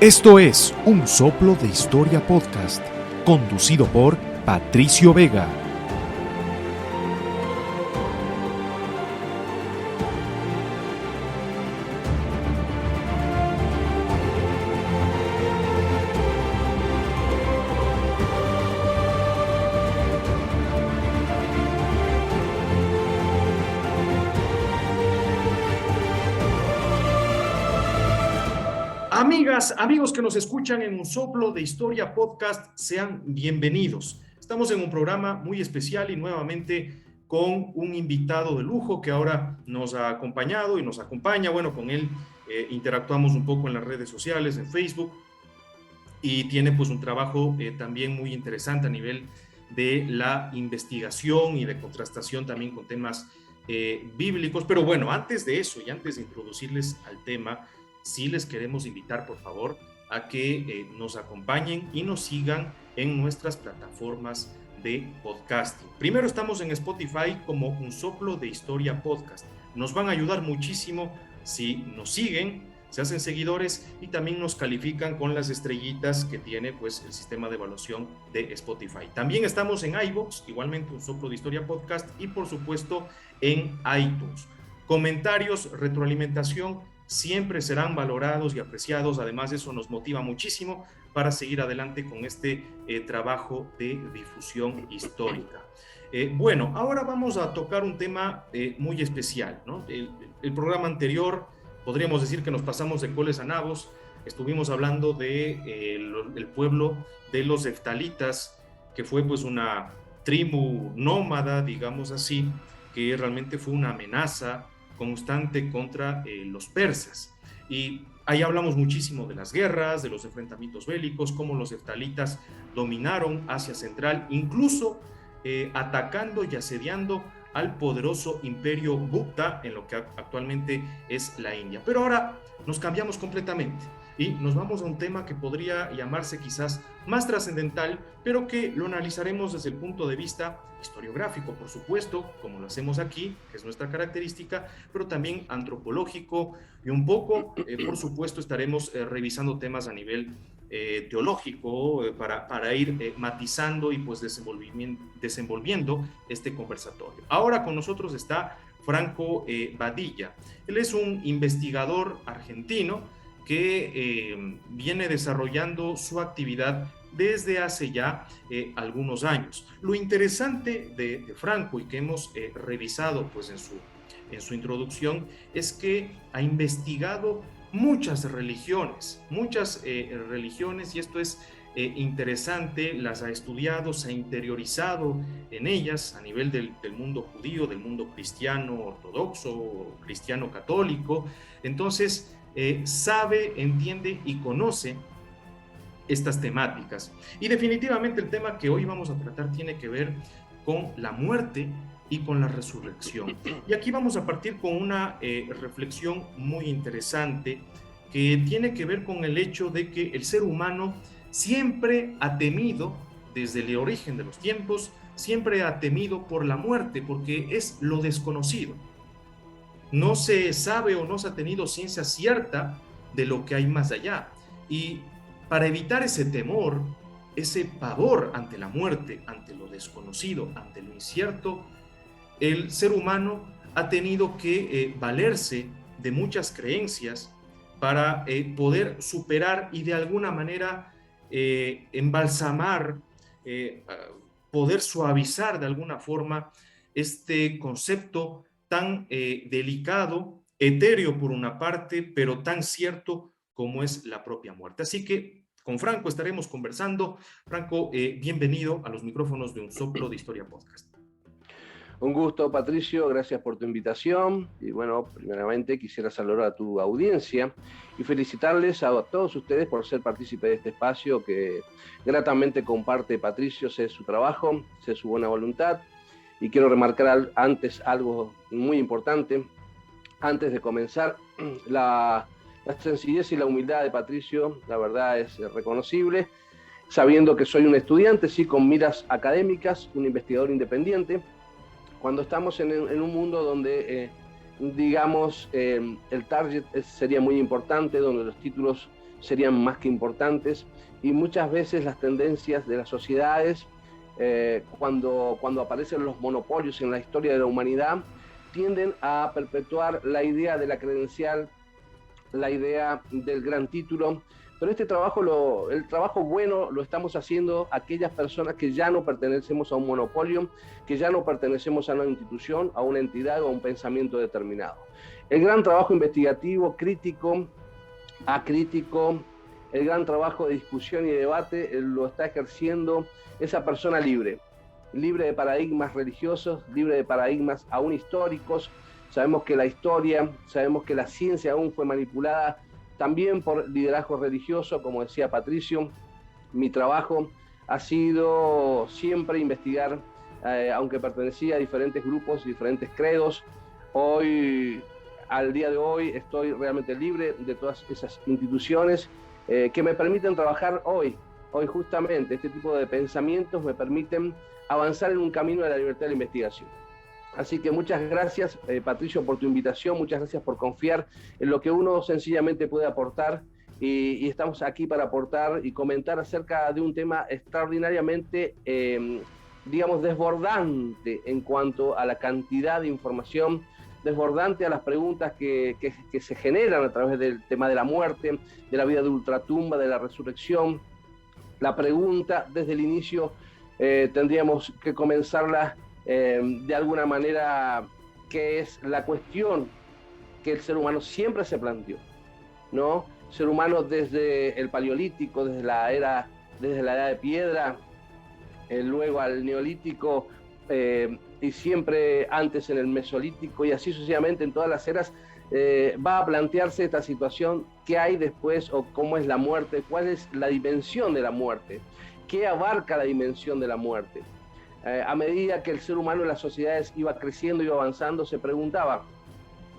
Esto es Un Soplo de Historia Podcast, conducido por Patricio Vega. Amigas, amigos que nos escuchan en Un Soplo de Historia Podcast, sean bienvenidos. Estamos en un programa muy especial y nuevamente con un invitado de lujo que ahora nos ha acompañado y nos acompaña. Bueno, con él interactuamos un poco en las redes sociales, en Facebook, y tiene pues un trabajo también muy interesante a nivel de la investigación y de contrastación también con temas bíblicos. Pero bueno, antes de eso y antes de introducirles al tema, sí les queremos invitar, por favor, a que nos acompañen y nos sigan en nuestras plataformas de podcasting. Primero estamos en Spotify como Un Soplo de Historia Podcast. Nos van a ayudar muchísimo si nos siguen, se hacen seguidores y también nos califican con las estrellitas que tiene pues el sistema de evaluación de Spotify. También estamos en iVoox, igualmente Un Soplo de Historia Podcast, y por supuesto en iTunes. Comentarios, retroalimentación siempre serán valorados y apreciados. Además, eso nos motiva muchísimo para seguir adelante con este trabajo de difusión histórica. Bueno, ahora vamos a tocar un tema muy especial, ¿no? El programa anterior, podríamos decir que nos pasamos de coles a nabos. Estuvimos hablando del pueblo de los heftalitas, que fue pues una tribu nómada, digamos así, que realmente fue una amenaza constante contra los persas. Y ahí hablamos muchísimo de las guerras, de los enfrentamientos bélicos, cómo los heftalitas dominaron Asia Central, incluso atacando y asediando al poderoso imperio Gupta en lo que actualmente es la India. Pero ahora nos cambiamos completamente y nos vamos a un tema que podría llamarse quizás más trascendental, pero que lo analizaremos desde el punto de vista historiográfico, por supuesto, como lo hacemos aquí, que es nuestra característica, pero también antropológico y un poco, por supuesto, estaremos revisando temas a nivel teológico para ir matizando y pues desenvolviendo este conversatorio. Ahora con nosotros está Franco Badilla. Él es un investigador argentino que viene desarrollando su actividad desde hace ya algunos años. Lo interesante de Franco y que hemos revisado pues en su introducción es que ha investigado muchas religiones y esto es interesante, las ha estudiado, se ha interiorizado en ellas a nivel del mundo judío, del mundo cristiano ortodoxo, cristiano católico. Entonces sabe, entiende y conoce estas temáticas. Y definitivamente el tema que hoy vamos a tratar tiene que ver con la muerte y con la resurrección. Y aquí vamos a partir con una reflexión muy interesante que tiene que ver con el hecho de que el ser humano siempre ha temido, desde el origen de los tiempos, siempre ha temido por la muerte, porque es lo desconocido. No se sabe o no se ha tenido ciencia cierta de lo que hay más allá. Y para evitar ese temor, ese pavor ante la muerte, ante lo desconocido, ante lo incierto, el ser humano ha tenido que valerse de muchas creencias para poder superar y de alguna manera embalsamar, poder suavizar de alguna forma este concepto tan delicado, etéreo por una parte, pero tan cierto como es la propia muerte. Así que con Franco estaremos conversando. Franco, bienvenido a los micrófonos de Un Soplo de Historia Podcast. Un gusto, Patricio, gracias por tu invitación. Y bueno, primeramente quisiera saludar a tu audiencia y felicitarles a todos ustedes por ser partícipes de este espacio que gratamente comparte Patricio. Sé su trabajo, sé su buena voluntad. Y quiero remarcar antes algo muy importante. Antes de comenzar, la sencillez y la humildad de Patricio, la verdad es reconocible, sabiendo que soy un estudiante, sí, con miras académicas, un investigador independiente. Cuando estamos en un mundo donde, digamos, el target sería muy importante, donde los títulos serían más que importantes, y muchas veces las tendencias de las sociedades, cuando aparecen los monopolios en la historia de la humanidad, tienden a perpetuar la idea de la credencial, la idea del gran título, pero este trabajo, el trabajo bueno lo estamos haciendo aquellas personas que ya no pertenecemos a un monopolio, que ya no pertenecemos a una institución, a una entidad o a un pensamiento determinado. El gran trabajo investigativo, crítico, acrítico, el gran trabajo de discusión y debate lo está ejerciendo esa persona libre de paradigmas religiosos, libre de paradigmas aún históricos. Sabemos que la historia, sabemos que la ciencia aún fue manipulada también por liderazgo religioso, como decía Patricio. Mi trabajo ha sido siempre investigar, aunque pertenecía a diferentes grupos, diferentes credos. Hoy, al día de hoy, estoy realmente libre de todas esas instituciones que me permiten trabajar hoy. Hoy justamente este tipo de pensamientos me permiten avanzar en un camino de la libertad de la investigación. Así que muchas gracias, Patricio, por tu invitación, muchas gracias por confiar en lo que uno sencillamente puede aportar, y estamos aquí para aportar y comentar acerca de un tema extraordinariamente, digamos, desbordante en cuanto a la cantidad de información, desbordante a las preguntas que se generan a través del tema de la muerte, de la vida de ultratumba, de la resurrección. La pregunta desde el inicio tendríamos que comenzarla de alguna manera, que es la cuestión que el ser humano siempre se planteó, ¿no? El ser humano desde el Paleolítico, desde la edad de piedra, luego al Neolítico, y siempre antes en el Mesolítico, y así sucesivamente en todas las eras, va a plantearse esta situación: ¿qué hay después, o cómo es la muerte? ¿Cuál es la dimensión de la muerte? ¿Qué abarca la dimensión de la muerte? A medida que el ser humano en las sociedades iba creciendo, iba avanzando, se preguntaba,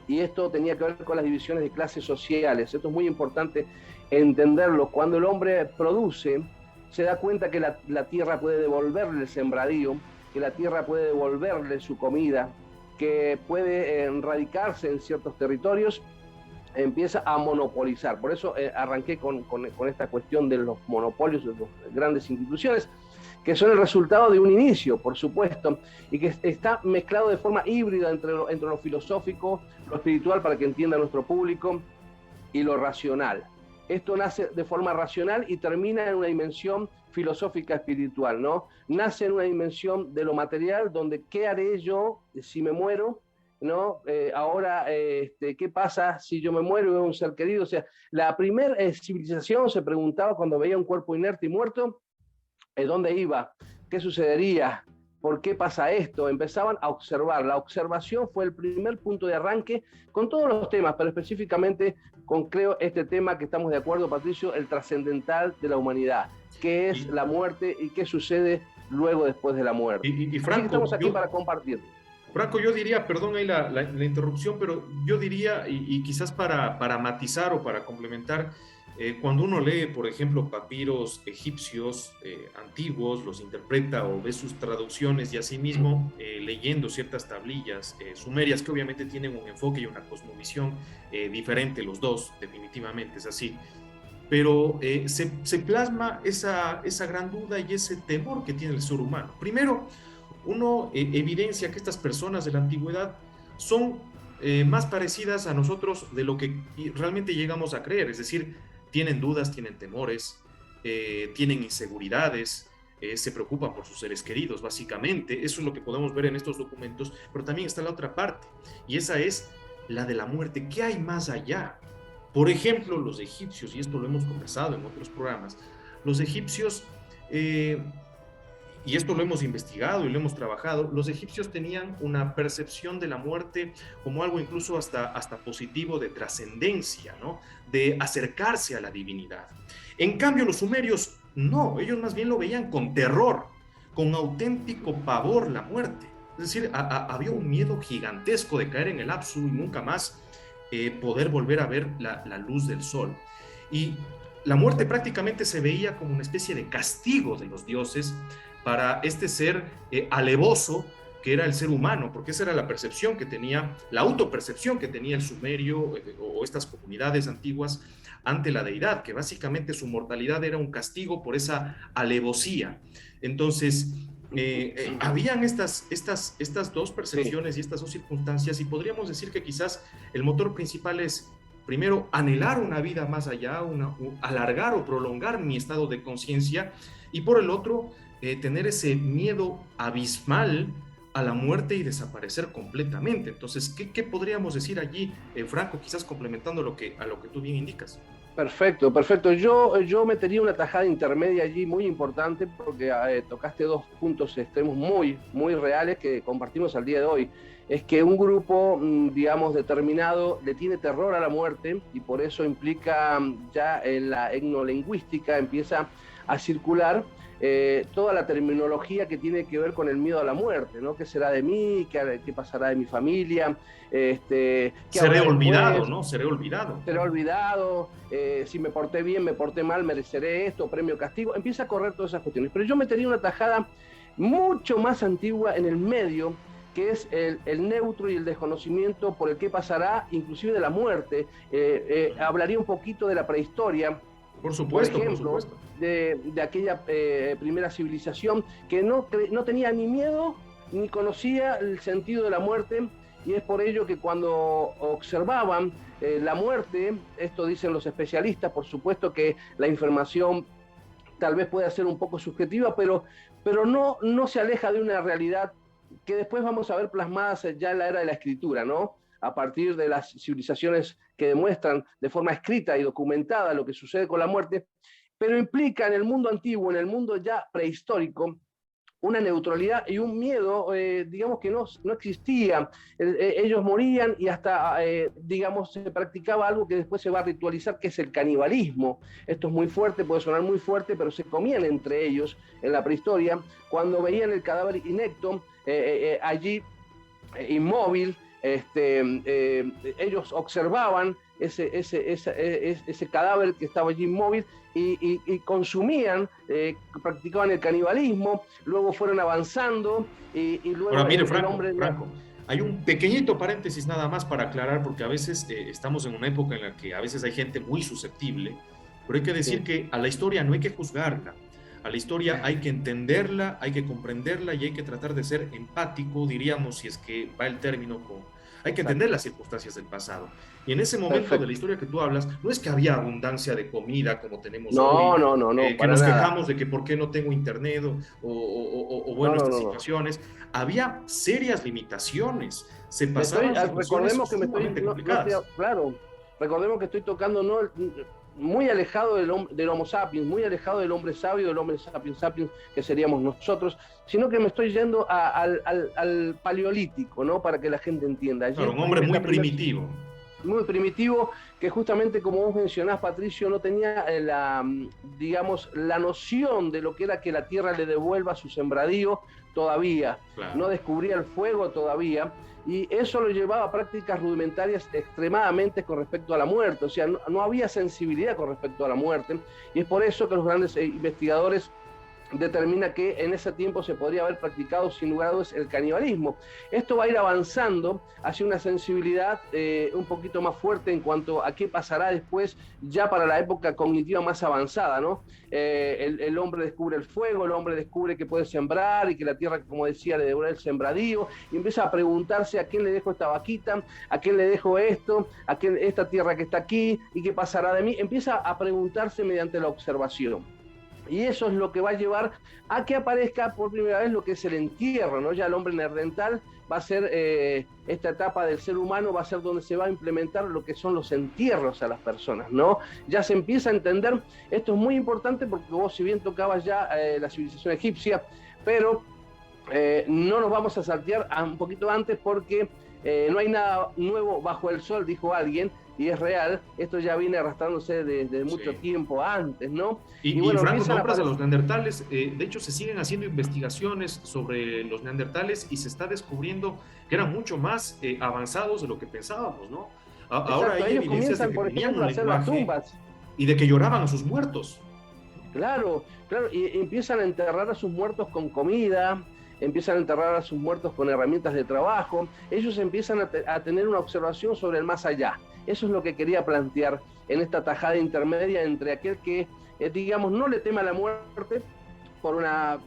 y esto tenía que ver con las divisiones de clases sociales. Esto es muy importante entenderlo. Cuando el hombre produce, se da cuenta que la tierra puede devolverle el sembradío, que la tierra puede devolverle su comida, que puede radicarse en ciertos territorios, empieza a monopolizar. Por eso arranqué con esta cuestión de los monopolios, de las grandes instituciones, que son el resultado de un inicio, por supuesto, y que está mezclado de forma híbrida entre lo filosófico, lo espiritual, para que entienda nuestro público, y lo racional. Esto nace de forma racional y termina en una dimensión filosófica espiritual, ¿no? Nace en una dimensión de lo material, donde ¿qué haré yo si me muero? ¿No? Ahora, ¿qué pasa si yo me muero y veo un ser querido? O sea, la primera civilización se preguntaba, cuando veía un cuerpo inerte y muerto, ¿dónde iba? ¿Qué sucedería? ¿Por qué pasa esto? Empezaban a observar. La observación fue el primer punto de arranque con todos los temas, pero específicamente con, creo, este tema que estamos de acuerdo, Patricio, el trascendental de la humanidad. ¿Qué es la muerte y qué sucede luego, después de la muerte? Y Franco, estamos aquí para compartir. Franco, yo diría, perdón ahí la interrupción, pero yo diría, y quizás para matizar o para complementar, cuando uno lee, por ejemplo, papiros egipcios antiguos, los interpreta o ve sus traducciones, y asimismo leyendo ciertas tablillas sumerias, que obviamente tienen un enfoque y una cosmovisión diferente, los dos, definitivamente es así, pero se plasma esa gran duda y ese temor que tiene el ser humano. Primero, uno evidencia que estas personas de la antigüedad son más parecidas a nosotros de lo que realmente llegamos a creer, es decir, tienen dudas, tienen temores, tienen inseguridades, se preocupan por sus seres queridos, básicamente. Eso es lo que podemos ver en estos documentos, pero también está la otra parte, y esa es la de la muerte. ¿Qué hay más allá? Por ejemplo, los egipcios, y esto lo hemos conversado en otros programas, los egipcios, y esto lo hemos investigado y lo hemos trabajado, los egipcios tenían una percepción de la muerte como algo incluso hasta positivo, de trascendencia, ¿no? De acercarse a la divinidad. En cambio, los sumerios no, ellos más bien lo veían con terror, con auténtico pavor la muerte. Es decir, había un miedo gigantesco de caer en el lapso y nunca más poder volver a ver la luz del sol. Y la muerte prácticamente se veía como una especie de castigo de los dioses para este ser alevoso que era el ser humano, porque esa era la percepción que tenía, la autopercepción que tenía el sumerio o estas comunidades antiguas ante la deidad, que básicamente su mortalidad era un castigo por esa alevosía. Entonces, habían estas dos percepciones y estas dos circunstancias, y podríamos decir que quizás el motor principal es, primero, anhelar una vida más allá, alargar o prolongar mi estado de conciencia, y por el otro, tener ese miedo abismal a la muerte y desaparecer completamente. Entonces, ¿qué podríamos decir allí, Franco, quizás complementando a lo que tú bien indicas? Perfecto, perfecto. Yo metería una tajada intermedia allí muy importante porque tocaste dos puntos extremos muy reales que compartimos al día de hoy. Es que un grupo, digamos, determinado le tiene terror a la muerte y por eso implica ya en la etnolingüística empieza a circular toda la terminología que tiene que ver con el miedo a la muerte, ¿no? ¿Qué será de mí? ¿Qué pasará de mi familia? Seré olvidado, ¿no? Seré olvidado. Seré olvidado, si me porté bien, me porté mal, mereceré esto, premio, castigo. Empieza a correr todas esas cuestiones. Pero yo metería una tajada mucho más antigua en el medio, que es el neutro y el desconocimiento por el que pasará, inclusive de la muerte. Hablaría un poquito de la prehistoria. Por supuesto, por ejemplo, por supuesto. De aquella primera civilización que no tenía ni miedo ni conocía el sentido de la muerte, y es por ello que cuando observaban la muerte, esto dicen los especialistas, por supuesto que la información tal vez pueda ser un poco subjetiva, pero no se aleja de una realidad que después vamos a ver plasmadas ya en la era de la escritura, ¿no? A partir de las civilizaciones que demuestran de forma escrita y documentada lo que sucede con la muerte, pero implica en el mundo antiguo, en el mundo ya prehistórico, una neutralidad y un miedo, digamos, que no existía. Ellos morían y hasta, digamos, se practicaba algo que después se va a ritualizar, que es el canibalismo. Esto es muy fuerte, puede sonar muy fuerte, pero se comían entre ellos en la prehistoria. Cuando veían el cadáver inecto, allí inmóvil, ellos observaban ese cadáver que estaba allí inmóvil y consumían, practicaban el canibalismo, luego fueron avanzando y luego... Ahora, mire, Franco, hay un pequeñito paréntesis nada más para aclarar, porque a veces estamos en una época en la que a veces hay gente muy susceptible, pero hay que decir que a la historia no hay que juzgarla. A la historia hay que entenderla, hay que comprenderla y hay que tratar de ser empático, diríamos, si es que va el término hay que entender las circunstancias del pasado. Y en ese momento de la historia que tú hablas, no es que había abundancia de comida como tenemos hoy. No, que nos quejamos de que por qué no tengo internet o bueno, estas situaciones. Había serias limitaciones. Se pasaban recordemos que complicadas. Claro, recordemos que estoy tocando muy alejado del Homo sapiens, muy alejado del hombre sabio, del hombre sapiens que seríamos nosotros, sino que me estoy yendo al paleolítico, ¿no? Para que la gente entienda. Claro, un hombre muy primitivo. Muy primitivo, que justamente, como vos mencionás, Patricio, no tenía digamos, la noción de lo que era que la tierra le devuelva su sembradío todavía. Claro. No descubría el fuego todavía. Y eso lo llevaba a prácticas rudimentarias extremadamente con respecto a la muerte, o sea, no había sensibilidad con respecto a la muerte, y es por eso que los grandes investigadores determinan que en ese tiempo se podría haber practicado sin lugar a dudas el canibalismo. Esto va a ir avanzando hacia una sensibilidad un poquito más fuerte en cuanto a qué pasará después, ya para la época cognitiva más avanzada, ¿no? El hombre descubre el fuego, el hombre descubre que puede sembrar y que la tierra, como decía, le devora el sembradío, y empieza a preguntarse a quién le dejo esta vaquita, a quién le dejo esto, a quién esta tierra que está aquí, y qué pasará de mí. Empieza a preguntarse mediante la observación. Y eso es lo que va a llevar a que aparezca por primera vez lo que es el entierro, ¿no? Ya el hombre neandertal va a ser, esta etapa del ser humano va a ser donde se va a implementar lo que son los entierros a las personas, ¿no? Ya se empieza a entender, esto es muy importante porque vos, si bien tocabas ya la civilización egipcia, pero no nos vamos a saltear un poquito antes porque no hay nada nuevo bajo el sol, dijo alguien, y es real, esto ya viene arrastrándose desde mucho tiempo antes, ¿no? Y bueno, Franco, nombras a los neandertales, de hecho se siguen haciendo investigaciones sobre los neandertales y se está descubriendo que eran mucho más avanzados de lo que pensábamos, ¿no? Ahora hay evidencias de que tenían un lenguaje y de que lloraban a sus muertos. Claro, y empiezan a enterrar a sus muertos con comida, empiezan a enterrar a sus muertos con herramientas de trabajo, ellos empiezan a tener una observación sobre el más allá. Eso es lo que quería plantear en esta tajada intermedia entre aquel que, digamos, no le teme a la muerte, por una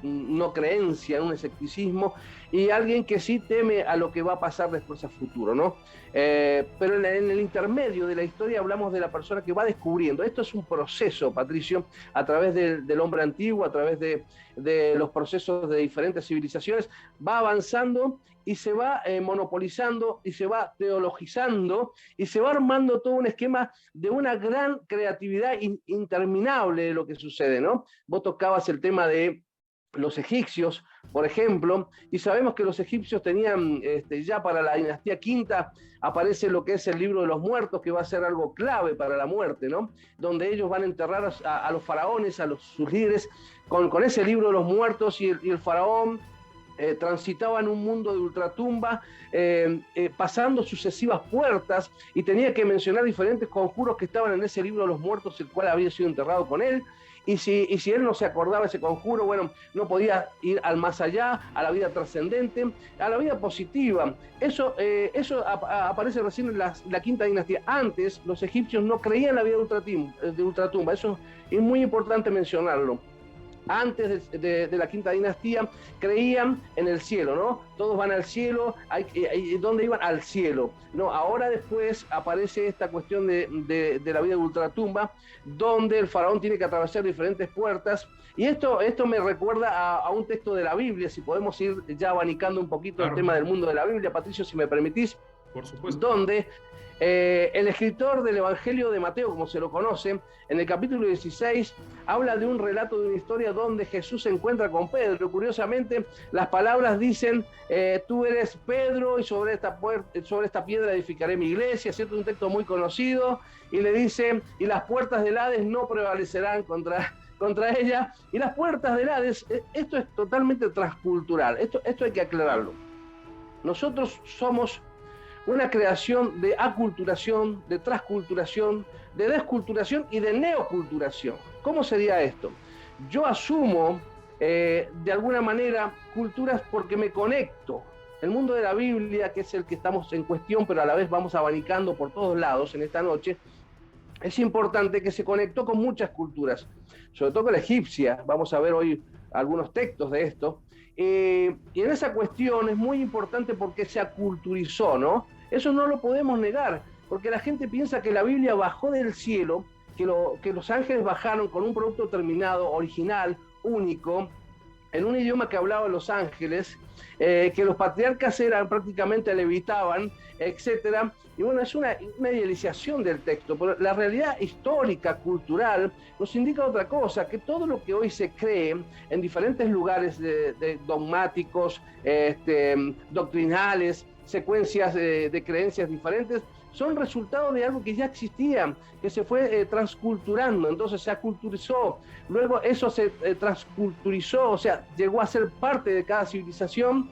no creencia, un escepticismo, y alguien que sí teme a lo que va a pasar después a futuro, ¿no? Pero en el intermedio de la historia hablamos de la persona que va descubriendo. Esto es un proceso, Patricio, a través del hombre antiguo, a través de los procesos de diferentes civilizaciones, va avanzando y se va monopolizando y se va teologizando y se va armando todo un esquema de una gran creatividad interminable de lo que sucede, ¿no? Vos tocabas el tema de los egipcios, por ejemplo, y sabemos que los egipcios tenían, ya para la dinastía quinta, aparece lo que es el libro de los muertos, que va a ser algo clave para la muerte, ¿no? Donde ellos van a enterrar a los faraones, sus líderes, con ese libro de los muertos, y el faraón transitaba en un mundo de ultratumba, pasando sucesivas puertas, y tenía que mencionar diferentes conjuros que estaban en ese libro de los muertos, el cual había sido enterrado con él. Y si él no se acordaba ese conjuro, bueno, no podía ir al más allá, a la vida trascendente, a la vida positiva. Eso aparece recién en la quinta dinastía. Antes, los egipcios no creían en la vida de ultratumba. Eso es muy importante mencionarlo. Antes de la quinta dinastía creían en el cielo, ¿no? Todos van al cielo. ¿Dónde iban? Al cielo, ¿no? Ahora después aparece esta cuestión de la vida de ultratumba, donde el faraón tiene que atravesar diferentes puertas. Y esto me recuerda a un texto de la Biblia, si podemos ir ya abanicando un poquito el tema del mundo de la Biblia, Patricio, si me permitís. Por supuesto. Donde el escritor del Evangelio de Mateo, como se lo conoce, en el capítulo 16, habla de un relato de una historia donde Jesús se encuentra con Pedro. Curiosamente, las palabras dicen, tú eres Pedro y sobre esta piedra edificaré mi iglesia, ¿cierto? Un texto muy conocido, y le dice, y las puertas del Hades no prevalecerán contra ella. Y las puertas del Hades, esto es totalmente transcultural, esto hay que aclararlo. Nosotros somos una creación de aculturación, de transculturación, de desculturación y de neoculturación. ¿Cómo sería esto? Yo asumo, de alguna manera, culturas porque me conecto. El mundo de la Biblia, que es el que estamos en cuestión, pero a la vez vamos abanicando por todos lados en esta noche, es importante que se conectó con muchas culturas, sobre todo con la egipcia. Vamos a ver hoy algunos textos de esto. Y en esa cuestión es muy importante porque se aculturizó, ¿no? Eso no lo podemos negar, porque la gente piensa que la Biblia bajó del cielo, que los ángeles bajaron con un producto terminado, original, único, en un idioma que hablaban los ángeles, que los patriarcas prácticamente levitaban, etcétera. Y bueno, es una idealización del texto, pero la realidad histórica, cultural, nos indica otra cosa, que todo lo que hoy se cree en diferentes lugares de dogmáticos, doctrinales, secuencias de creencias diferentes, son resultado de algo que ya existía, que se fue transculturando, entonces se aculturizó, luego eso se transculturizó, o sea, llegó a ser parte de cada civilización.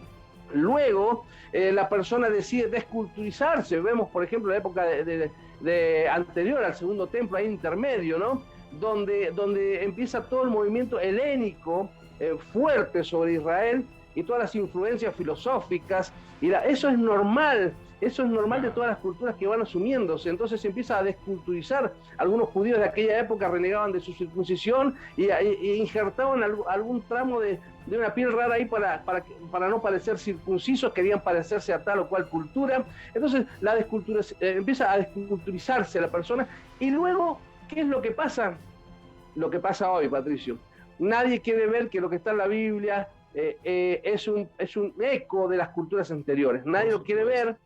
Luego la persona decide desculturizarse. Vemos, por ejemplo, la época de anterior al Segundo Templo, ahí intermedio, ¿no? Donde empieza todo el movimiento helénico fuerte sobre Israel y todas las influencias filosóficas, y eso es normal de todas las culturas que van asumiéndose. Entonces se empieza a desculturizar. Algunos judíos de aquella época renegaban de su circuncisión y injertaban algún tramo de una piel rara ahí para no parecer circuncisos, querían parecerse a tal o cual cultura. Entonces empieza a desculturizarse la persona. Y luego, ¿qué es lo que pasa? Lo que pasa hoy, Patricio. Nadie quiere ver que lo que está en la Biblia es un eco de las culturas anteriores. Nadie lo quiere ver,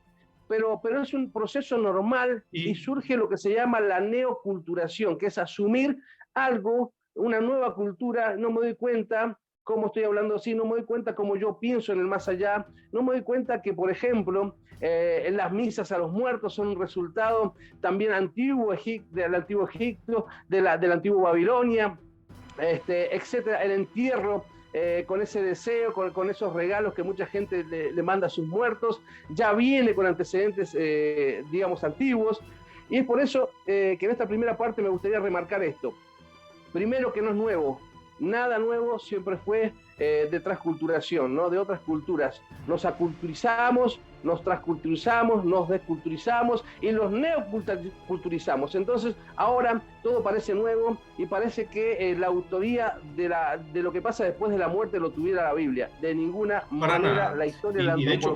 pero es un proceso normal y surge lo que se llama la neoculturación, que es asumir algo, una nueva cultura. No me doy cuenta cómo estoy hablando así, no me doy cuenta cómo yo pienso en el más allá, no me doy cuenta que, por ejemplo, en las misas a los muertos son un resultado también antiguo, del antiguo Egipto, de la antigua Babilonia, etcétera, el entierro, con ese deseo, con esos regalos que mucha gente le manda a sus muertos, ya viene con antecedentes, digamos, antiguos. Y es por eso que en esta primera parte me gustaría remarcar esto. Primero, que no es nuevo. nada nuevo, siempre fue de transculturación, ¿no? De otras culturas. Nos aculturizamos, nos transculturizamos, nos desculturizamos y los neoculturizamos. Entonces, ahora todo parece nuevo y parece que la autoría de lo que pasa después de la muerte lo tuviera la Biblia. De ninguna manera, la historia de la antropología... De hecho,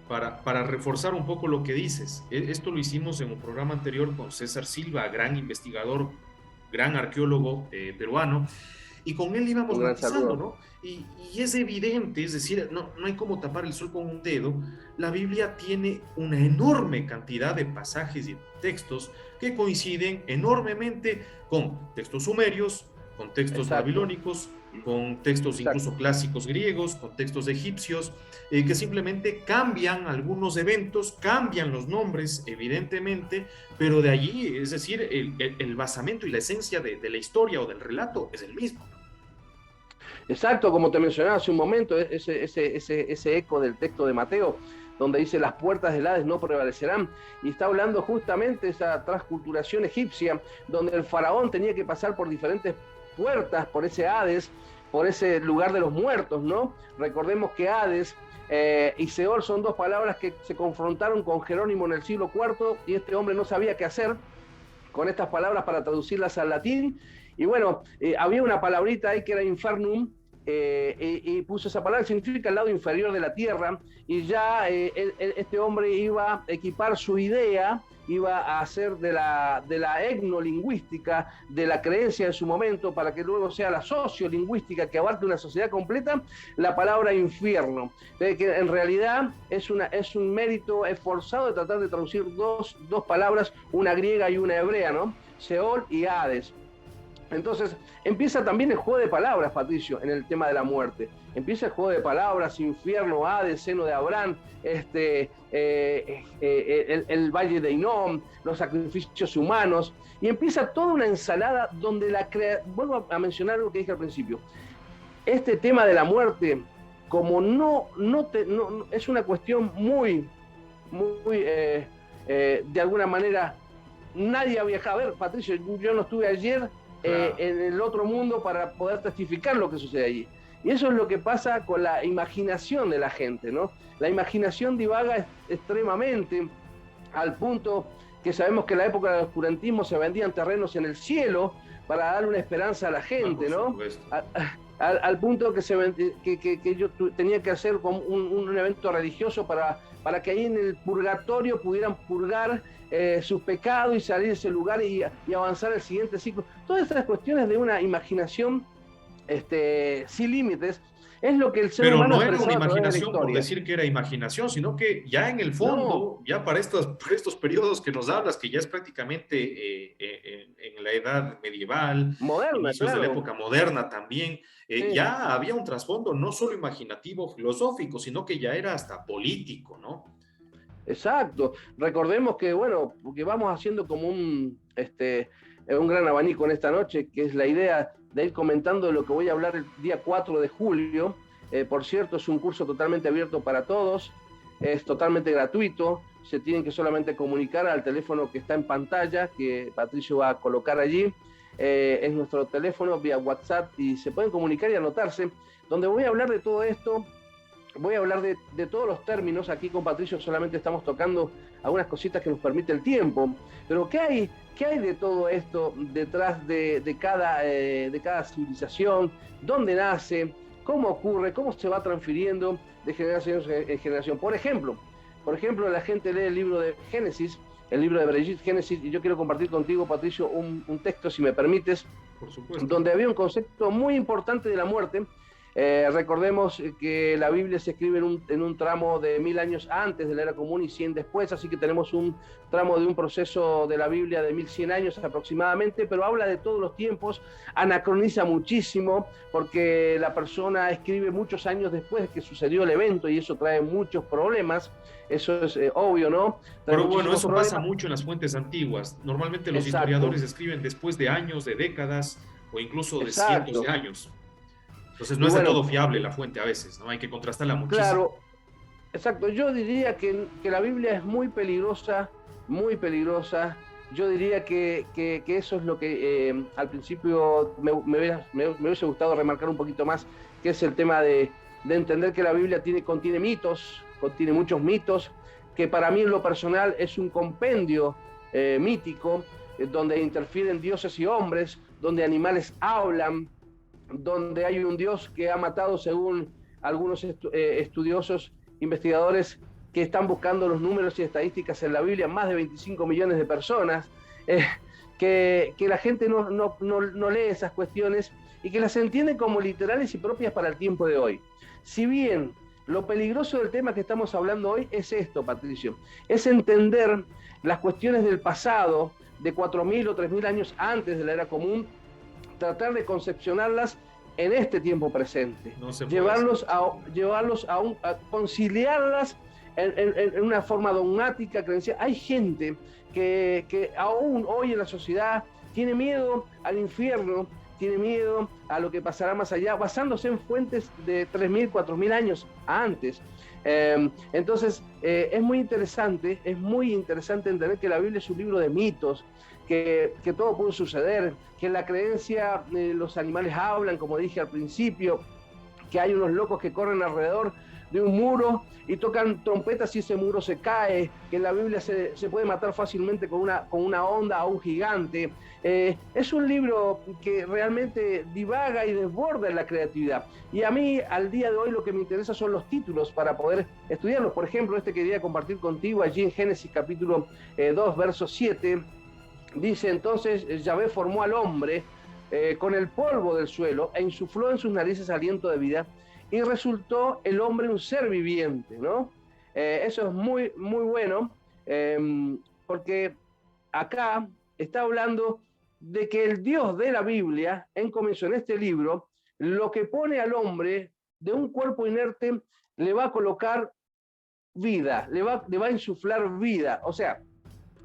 Franco, para reforzar un poco lo que dices, esto lo hicimos en un programa anterior con César Silva, gran investigador, gran arqueólogo peruano, y con él íbamos matizando, ¿no? Y es evidente, es decir, no hay como tapar el sol con un dedo. La Biblia tiene una enorme cantidad de pasajes y textos que coinciden enormemente con textos sumerios, con textos babilónicos, con textos incluso clásicos griegos, con textos egipcios, que simplemente cambian algunos eventos, cambian los nombres, evidentemente, pero de allí, es decir, el basamento y la esencia de la historia o del relato es el mismo. Exacto, como te mencionaba hace un momento, ese eco del texto de Mateo, donde dice las puertas del Hades no prevalecerán, y está hablando justamente de esa transculturación egipcia, donde el faraón tenía que pasar por diferentes puertas, por ese Hades, por ese lugar de los muertos, ¿no? Recordemos que Hades y Seol son dos palabras que se confrontaron con Jerónimo en el siglo IV, y este hombre no sabía qué hacer con estas palabras para traducirlas al latín, y bueno, había una palabrita ahí que era infernum, y puso esa palabra, que significa el lado inferior de la tierra, y ya este hombre iba a equipar su idea, iba a hacer de la etnolingüística, de la creencia de su momento, para que luego sea la sociolingüística que abarque una sociedad completa, la palabra infierno, que en realidad es un mérito esforzado de tratar de traducir dos palabras, una griega y una hebrea, ¿no? Seol y Hades. Entonces empieza también el juego de palabras, Patricio, en el tema de la muerte. Empieza el juego de palabras, infierno, Hades, seno de Abraham, el valle de Hinnom, los sacrificios humanos, y empieza toda una ensalada donde vuelvo a mencionar lo que dije al principio. Este tema de la muerte, como no es una cuestión muy de alguna manera, nadie ha viajado. A ver, Patricio, yo no estuve ayer en el otro mundo para poder testificar lo que sucede allí. Y eso es lo que pasa con la imaginación de la gente, ¿no? La imaginación divaga extremadamente, al punto que sabemos que en la época del oscurantismo se vendían terrenos en el cielo para darle una esperanza a la gente, ¿no? Al punto que yo tenía que hacer como un evento religioso para que ahí en el purgatorio pudieran purgar sus pecados y salir de ese lugar y avanzar al siguiente ciclo. Todas estas cuestiones de una imaginación sin límites es lo que el ser humano... Pero no era una imaginación por decir que era imaginación, sino que ya en el fondo, ya para estos periodos que nos hablas, que ya es prácticamente en la edad medieval, moderna, inicios de la época moderna también, ya había un trasfondo no solo imaginativo, filosófico, sino que ya era hasta político, ¿no? Exacto. Recordemos que, bueno, porque vamos haciendo como un gran abanico en esta noche, que es la idea de ir comentando de lo que voy a hablar el día 4 de julio. Por cierto, es un curso totalmente abierto para todos, es totalmente gratuito, se tienen que solamente comunicar al teléfono que está en pantalla, que Patricio va a colocar allí, es nuestro teléfono vía WhatsApp, y se pueden comunicar y anotarse, donde voy a hablar de todo esto. Voy a hablar de todos los términos. Aquí con Patricio solamente estamos tocando algunas cositas que nos permite el tiempo, pero ¿qué hay de todo esto detrás de cada civilización? ¿Dónde nace? ¿Cómo ocurre? ¿Cómo se va transfiriendo de generación en generación? Por ejemplo, la gente lee el libro de Génesis, el libro de Bereshit, Génesis, y yo quiero compartir contigo, Patricio, un texto, si me permites, por supuesto, donde había un concepto muy importante de la muerte. Recordemos que la Biblia se escribe en un tramo de 1000 años antes de la era común y 100 después, así que tenemos un tramo de un proceso de la Biblia de 1100 años aproximadamente, pero habla de todos los tiempos, anacroniza muchísimo, porque la persona escribe muchos años después de que sucedió el evento, y eso trae muchos problemas. Eso es obvio, ¿no? Pero bueno, eso pasa mucho en las fuentes antiguas. Normalmente los historiadores escriben después de años, de décadas, o incluso de cientos de años. Entonces no es de todo fiable la fuente a veces, ¿no? Hay que contrastarla muchísimo. Claro, exacto. Yo diría que la Biblia es muy peligrosa yo diría que eso es lo que al principio me hubiese gustado remarcar un poquito más, que es el tema de entender que la Biblia contiene mitos, contiene muchos mitos, que para mí en lo personal es un compendio mítico, donde interfieren dioses y hombres, donde animales hablan, donde hay un Dios que ha matado, según algunos estudiosos, investigadores que están buscando los números y estadísticas en la Biblia, más de 25 millones de personas, que la gente no lee esas cuestiones y que las entiende como literales y propias para el tiempo de hoy. Si bien lo peligroso del tema que estamos hablando hoy es esto, Patricio, es entender las cuestiones del pasado, de 4.000 o 3.000 años antes de la era común, tratar de concepcionarlas en este tiempo presente, llevarlos a conciliarlas en una forma dogmática, creencia. Hay gente que aún hoy en la sociedad tiene miedo al infierno, tiene miedo a lo que pasará más allá, basándose en fuentes de 3.000, 4.000 años antes. Entonces, es muy interesante entender que la Biblia es un libro de mitos, que todo puede suceder, que en la creencia los animales hablan, como dije al principio, que hay unos locos que corren alrededor de un muro y tocan trompetas y ese muro se cae, que en la Biblia se puede matar fácilmente con una onda a un gigante. Es un libro que realmente divaga y desborda en la creatividad. Y a mí, al día de hoy, lo que me interesa son los títulos para poder estudiarlos. Por ejemplo, que quería compartir contigo allí en Génesis capítulo 2, verso 7, dice: entonces Yahvé formó al hombre con el polvo del suelo e insufló en sus narices aliento de vida, y resultó el hombre un ser viviente, ¿no? Eso es muy, muy bueno, porque acá está hablando de que el Dios de la Biblia, en comienzo en este libro, lo que pone al hombre de un cuerpo inerte, le va a colocar vida, le va a insuflar vida. O sea,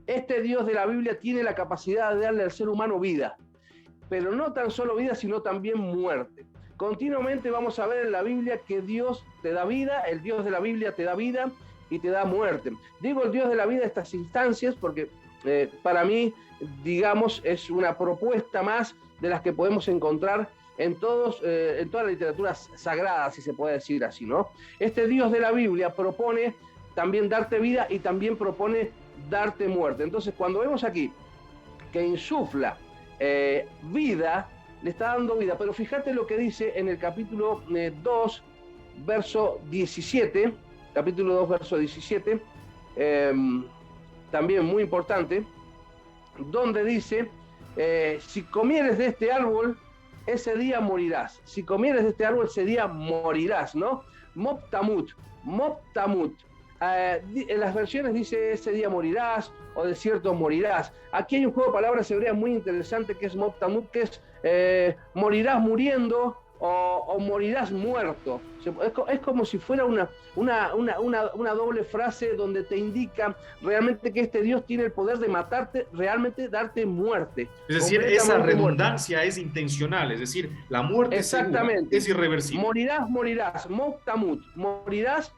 este Dios de la Biblia tiene la capacidad de darle al ser humano vida, pero no tan solo vida, sino también muerte. Continuamente vamos a ver en la Biblia que Dios te da vida, el Dios de la Biblia te da vida y te da muerte. Digo el Dios de la vida en estas instancias porque para mí, digamos, es una propuesta más de las que podemos encontrar en toda la literatura sagrada, si se puede decir así, ¿no? Este Dios de la Biblia propone también darte vida y también propone darte muerte. Entonces, cuando vemos aquí que insufla vida, le está dando vida, pero fíjate lo que dice en el capítulo 2, verso 17, capítulo 2, verso 17, también muy importante, donde dice, si comieres de este árbol, ese día morirás. Si comieres de este árbol, ese día morirás, ¿no? Moptamut. En las versiones dice ese día morirás o de cierto morirás. Aquí hay un juego de palabras hebreas muy interesante que es Moptamut, que es morirás muriendo o morirás muerto. Es como si fuera una doble frase donde te indica realmente que este Dios tiene el poder de matarte, realmente darte muerte. Es decir, esa redundancia muerte es intencional, es decir, la muerte exactamente es irreversible. Morirás, Moptamut, morirás.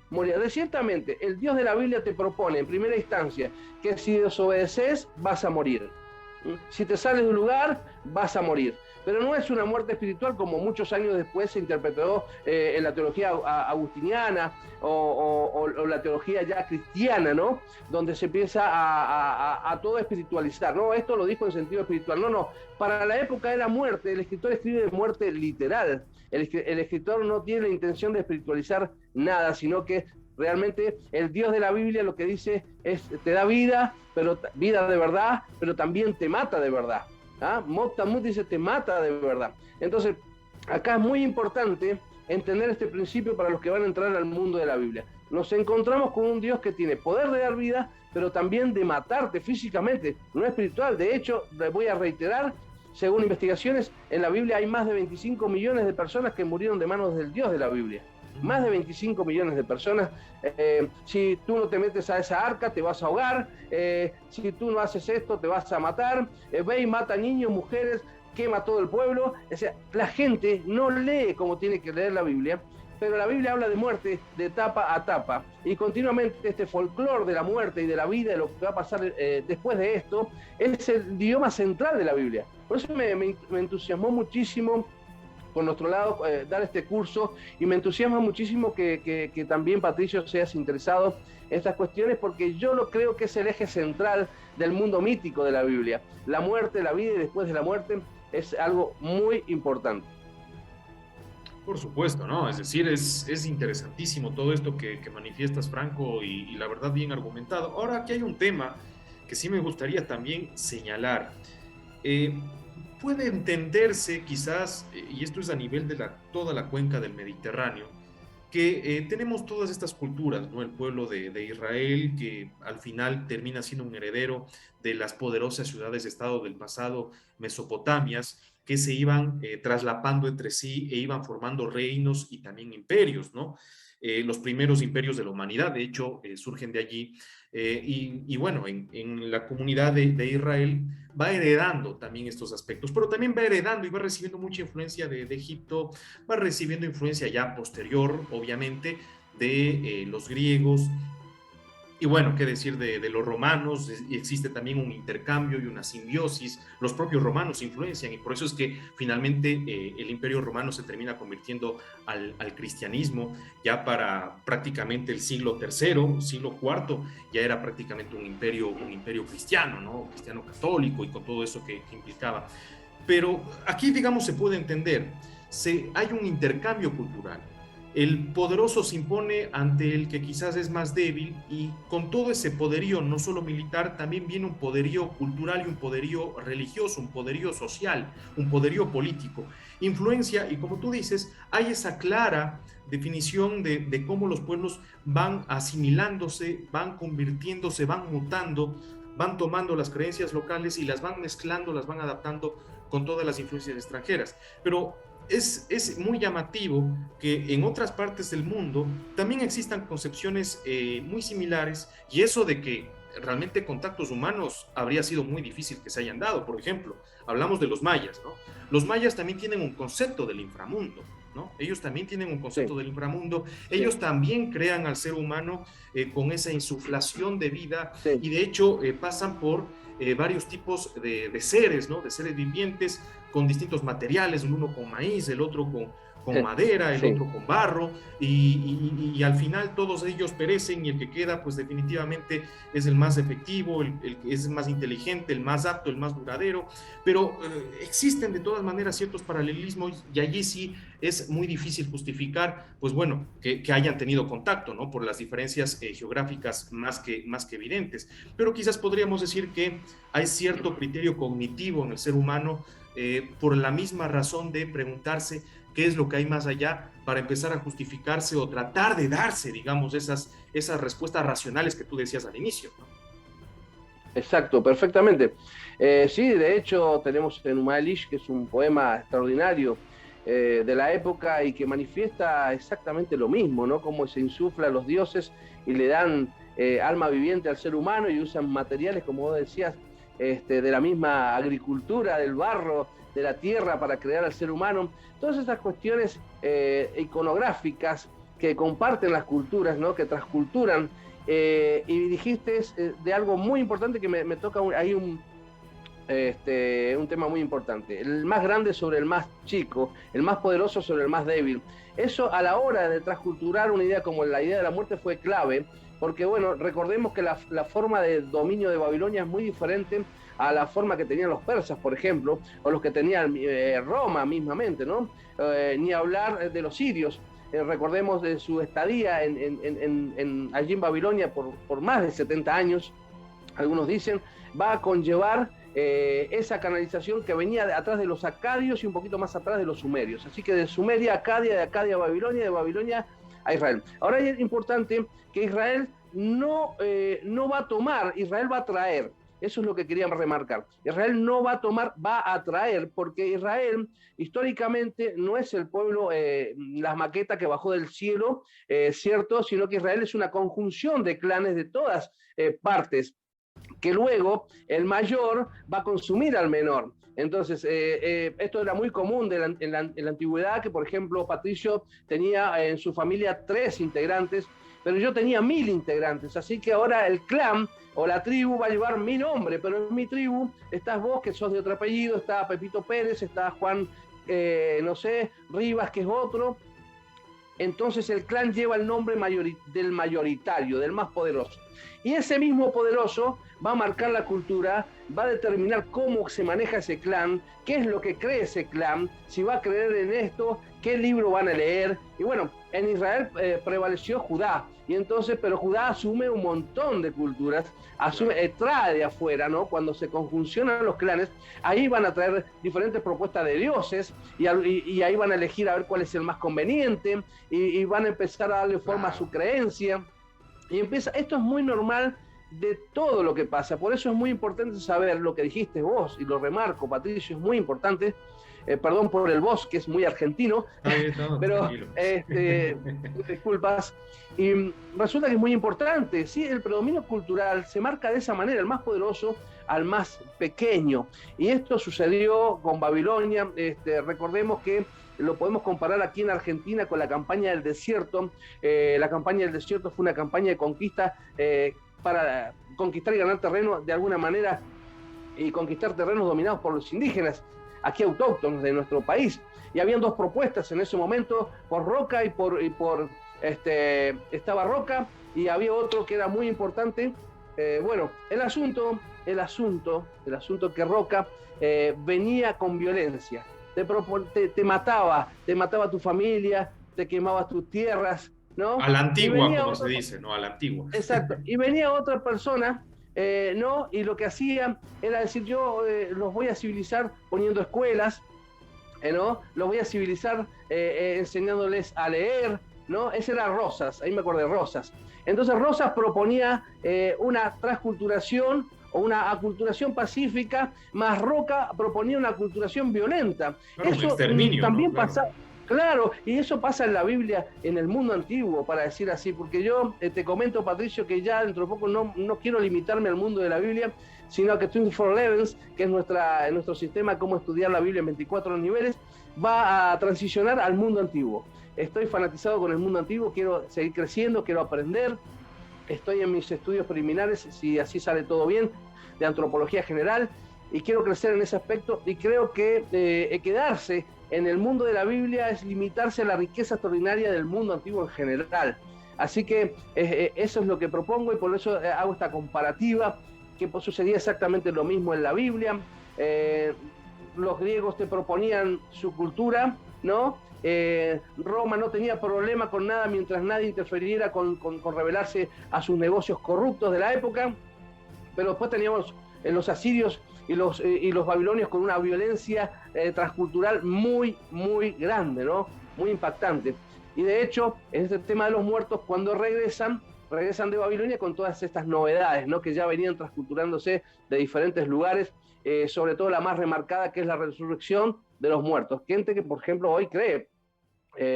Ciertamente, el Dios de la Biblia te propone en primera instancia que si desobedeces vas a morir. Si te sales de un lugar, vas a morir. Pero no es una muerte espiritual como muchos años después se interpretó en la teología agustiniana o la teología ya cristiana, ¿no? Donde se empieza a todo espiritualizar. No, esto lo dijo en sentido espiritual. No. Para la época de la muerte, el escritor escribe de muerte literal. El escritor no tiene la intención de espiritualizar nada, sino que realmente el Dios de la Biblia lo que dice es te da vida, pero vida de verdad, pero también te mata de verdad. Moptamut dice te mata de verdad. Entonces, acá es muy importante entender este principio para los que van a entrar al mundo de la Biblia. Nos encontramos con un Dios que tiene poder de dar vida, pero también de matarte físicamente, no espiritual. De hecho, voy a reiterar, según investigaciones, en la Biblia hay más de 25 millones de personas que murieron de manos del Dios de la Biblia. Más de 25 millones de personas. Si tú no te metes a esa arca, te vas a ahogar. Si tú no haces esto, te vas a matar. Ve y mata niños, mujeres, quema todo el pueblo. O sea, la gente no lee como tiene que leer la Biblia pero la Biblia habla de muerte de etapa a etapa, y continuamente este folclore de la muerte y de la vida, de lo que va a pasar después de esto, es el idioma central de la Biblia. Por eso me entusiasmó muchísimo por nuestro lado dar este curso, y me entusiasma muchísimo que también, Patricio, seas interesado en estas cuestiones, porque yo lo creo que es el eje central del mundo mítico de la Biblia. La muerte, la vida y después de la muerte es algo muy importante. Por supuesto, ¿no? Es decir, es interesantísimo todo esto que manifiestas, Franco, y la verdad bien argumentado. Ahora, aquí hay un tema que sí me gustaría también señalar. Eh, Puede entenderse quizás, y esto es a nivel de toda la cuenca del Mediterráneo, que tenemos todas estas culturas, ¿no? El pueblo de Israel, que al final termina siendo un heredero de las poderosas ciudades-estado del pasado, Mesopotamias, que se iban traslapando entre sí e iban formando reinos y también imperios, ¿no? Los primeros imperios de la humanidad, de hecho, surgen de allí. Y bueno, en la comunidad de Israel va heredando también estos aspectos, pero también va heredando y va recibiendo mucha influencia de Egipto, va recibiendo influencia ya posterior, obviamente, de los griegos. Y bueno, qué decir de los romanos, existe también un intercambio y una simbiosis, los propios romanos influencian, y por eso es que finalmente el imperio romano se termina convirtiendo al cristianismo, ya para prácticamente el siglo III, siglo IV, ya era prácticamente un imperio cristiano, ¿no? Cristiano católico, y con todo eso que implicaba. Pero aquí, digamos, se puede entender, hay un intercambio cultural. El poderoso se impone ante el que quizás es más débil, y con todo ese poderío, no solo militar, también viene un poderío cultural y un poderío religioso, un poderío social, un poderío político. Influencia, y como tú dices, hay esa clara definición de cómo los pueblos van asimilándose, van convirtiéndose, van mutando, van tomando las creencias locales y las van mezclando, las van adaptando con todas las influencias extranjeras. Pero es muy llamativo que en otras partes del mundo también existan concepciones muy similares, y eso de que realmente contactos humanos habría sido muy difícil que se hayan dado. Por ejemplo, hablamos de los mayas, ¿no? Los mayas también tienen un concepto del inframundo, ¿no? Ellos también tienen un concepto del inframundo, ellos también crean al ser humano con esa insuflación de vida, y de hecho pasan por varios tipos de seres, ¿no? De seres vivientes con distintos materiales, el uno con maíz, el otro con madera, el otro con barro, y al final todos ellos perecen, y el que queda pues definitivamente es el más efectivo, el que es más inteligente, el más apto, el más duradero. Pero existen de todas maneras ciertos paralelismos, y allí sí es muy difícil justificar, pues bueno, que hayan tenido contacto, ¿no? Por las diferencias geográficas más que evidentes. Pero quizás podríamos decir que hay cierto criterio cognitivo en el ser humano, por la misma razón de preguntarse qué es lo que hay más allá, para empezar a justificarse o tratar de darse, digamos, esas respuestas racionales que tú decías al inicio, ¿no? Exacto, perfectamente. Sí, de hecho tenemos en Enuma Elish, que es un poema extraordinario de la época, y que manifiesta exactamente lo mismo, ¿no? Cómo se insufla a los dioses y le dan alma viviente al ser humano, y usan materiales, como vos decías, de la misma agricultura, del barro, de la tierra, para crear al ser humano. Todas estas cuestiones iconográficas que comparten las culturas, ¿no? Que transculturan. Y dijiste de algo muy importante que me toca ahí un tema muy importante: el más grande sobre el más chico, el más poderoso sobre el más débil. Eso, a la hora de transculturar una idea como la idea de la muerte, fue clave, porque bueno, recordemos que la forma de dominio de Babilonia es muy diferente a la forma que tenían los persas, por ejemplo, o los que tenían Roma mismamente, ¿no? Ni hablar de los sirios. Recordemos de su estadía allí en Babilonia por más de 70 años, algunos dicen, va a conllevar esa canalización que venía atrás de los acadios y un poquito más atrás de los sumerios. Así que de Sumeria a Acadia, de Acadia a Babilonia, de Babilonia a Israel. Ahora es importante que Israel no va a tomar, Israel va a traer. Eso es lo que quería remarcar. Israel no va a tomar, va a traer, porque Israel históricamente no es el pueblo, la maqueta que bajó del cielo, ¿cierto? Sino que Israel es una conjunción de clanes de todas partes que luego el mayor va a consumir al menor. Entonces, esto era muy común en la antigüedad, que por ejemplo Patricio tenía en su familia 3 integrantes, pero yo tenía 1000 integrantes, así que ahora el clan o la tribu va a llevar mi nombre, pero en mi tribu estás vos, que sos de otro apellido, está Pepito Pérez, está Juan, no sé, Rivas, que es otro. Entonces el clan lleva el nombre del mayoritario, del más poderoso. Y ese mismo poderoso va a marcar la cultura, va a determinar cómo se maneja ese clan, qué es lo que cree ese clan, si va a creer en esto, qué libro van a leer. Y bueno, en Israel prevaleció Judá, y entonces, pero Judá asume un montón de culturas, trae de afuera, ¿no? Cuando se conjuncionan los clanes, ahí van a traer diferentes propuestas de dioses, y ahí van a elegir a ver cuál es el más conveniente, y van a empezar a darle forma a su creencia. Y esto es muy normal de todo lo que pasa, por eso es muy importante saber lo que dijiste vos, y lo remarco, Patricio, es muy importante, perdón por el vos, que es muy argentino, no, pero disculpas, y resulta que es muy importante, ¿sí? El predominio cultural se marca de esa manera, el más poderoso al más pequeño, y esto sucedió con Babilonia. Recordemos que lo podemos comparar aquí en Argentina con la campaña del desierto. La campaña del desierto fue una campaña de conquista para conquistar y ganar terreno de alguna manera, y conquistar terrenos dominados por los indígenas, aquí autóctonos de nuestro país. Y habían 2 propuestas en ese momento, por Roca estaba Roca, y había otro que era muy importante. Bueno, el asunto que Roca venía con violencia. Te mataba a tu familia, te quemaba tus tierras, ¿no? A la antigua, como se dice, ¿no? A la antigua. Exacto. Y venía otra persona, ¿no? Y lo que hacía era decir, yo los voy a civilizar poniendo escuelas, ¿no? Los voy a civilizar enseñándoles a leer, ¿no? Ese era Rosas, ahí me acordé de Rosas. Entonces Rosas proponía una transculturación o una aculturación pacífica, más Roca proponía una aculturación violenta. Claro, eso un exterminio, también ¿no? Claro. pasa. Claro, y eso pasa en la Biblia, en el mundo antiguo, para decir así, porque yo te comento, Patricio, que ya dentro de poco no quiero limitarme al mundo de la Biblia, sino que 24 Levels, que es nuestro sistema cómo estudiar la Biblia en 24 niveles, va a transicionar al mundo antiguo. Estoy fanatizado con el mundo antiguo, quiero seguir creciendo, quiero aprender. Estoy en mis estudios preliminares, si así sale todo bien, de antropología general, y quiero crecer en ese aspecto, y creo que quedarse en el mundo de la Biblia es limitarse a la riqueza extraordinaria del mundo antiguo en general. Así que eso es lo que propongo, y por eso hago esta comparativa, que sucedía exactamente lo mismo en la Biblia. Los griegos te proponían su cultura, ¿no? Roma no tenía problema con nada mientras nadie interfiriera con revelarse a sus negocios corruptos de la época, pero después teníamos los asirios y los babilonios con una violencia transcultural muy, muy grande, ¿no? Muy impactante. Y de hecho, en este tema de los muertos, cuando regresan de Babilonia con todas estas novedades, ¿no? Que ya venían transculturándose de diferentes lugares, sobre todo la más remarcada, que es la resurrección de los muertos. Gente que, por ejemplo, hoy cree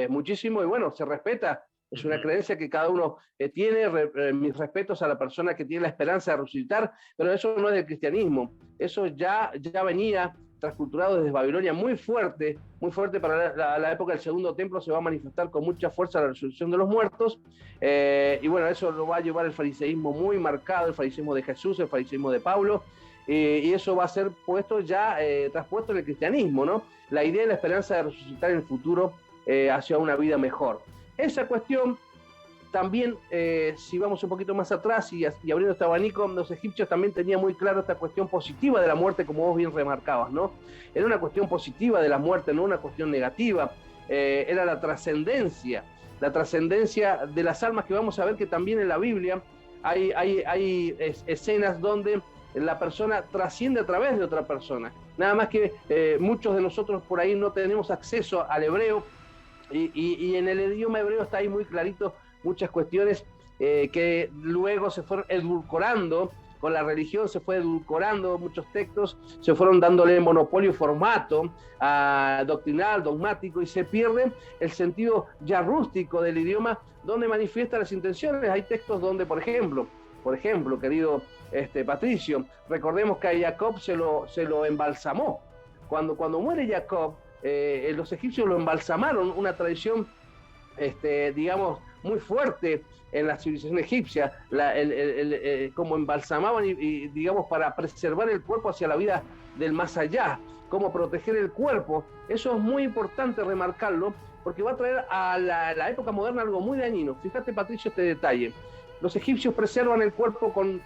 muchísimo, y bueno, se respeta, es una creencia que cada uno tiene. Mis respetos a la persona que tiene la esperanza de resucitar, pero eso no es del cristianismo, eso ya venía transculturado desde Babilonia, muy fuerte para la época del Segundo Templo. Se va a manifestar con mucha fuerza la resurrección de los muertos, y bueno, eso lo va a llevar el fariseísmo muy marcado, el fariseísmo de Jesús, el fariseísmo de Pablo, y eso va a ser traspuesto en el cristianismo, ¿no? La idea y la esperanza de resucitar en el futuro hacia una vida mejor. Esa cuestión también, si vamos un poquito más atrás y abriendo este abanico, los egipcios también tenían muy claro esta cuestión positiva de la muerte, como vos bien remarcabas, ¿no? Era una cuestión positiva de la muerte, no una cuestión negativa. Era la trascendencia de las almas, que vamos a ver que también en la Biblia hay escenas donde la persona trasciende a través de otra persona. Nada más que muchos de nosotros por ahí no tenemos acceso al hebreo, y en el idioma hebreo está ahí muy clarito muchas cuestiones que luego se fueron edulcorando con la religión, se fue edulcorando muchos textos, se fueron dándole monopolio formato doctrinal, dogmático, y se pierde el sentido ya rústico del idioma, donde manifiesta las intenciones. Hay textos donde, por ejemplo, Por ejemplo, querido Patricio, recordemos que a Jacob se lo embalsamó. Cuando muere Jacob, los egipcios lo embalsamaron, una tradición, digamos, muy fuerte en la civilización egipcia, como embalsamaban y, digamos, para preservar el cuerpo hacia la vida del más allá, cómo proteger el cuerpo. Eso es muy importante remarcarlo, porque va a traer a la época moderna algo muy dañino. Fíjate, Patricio, este detalle. Los egipcios preservan el cuerpo con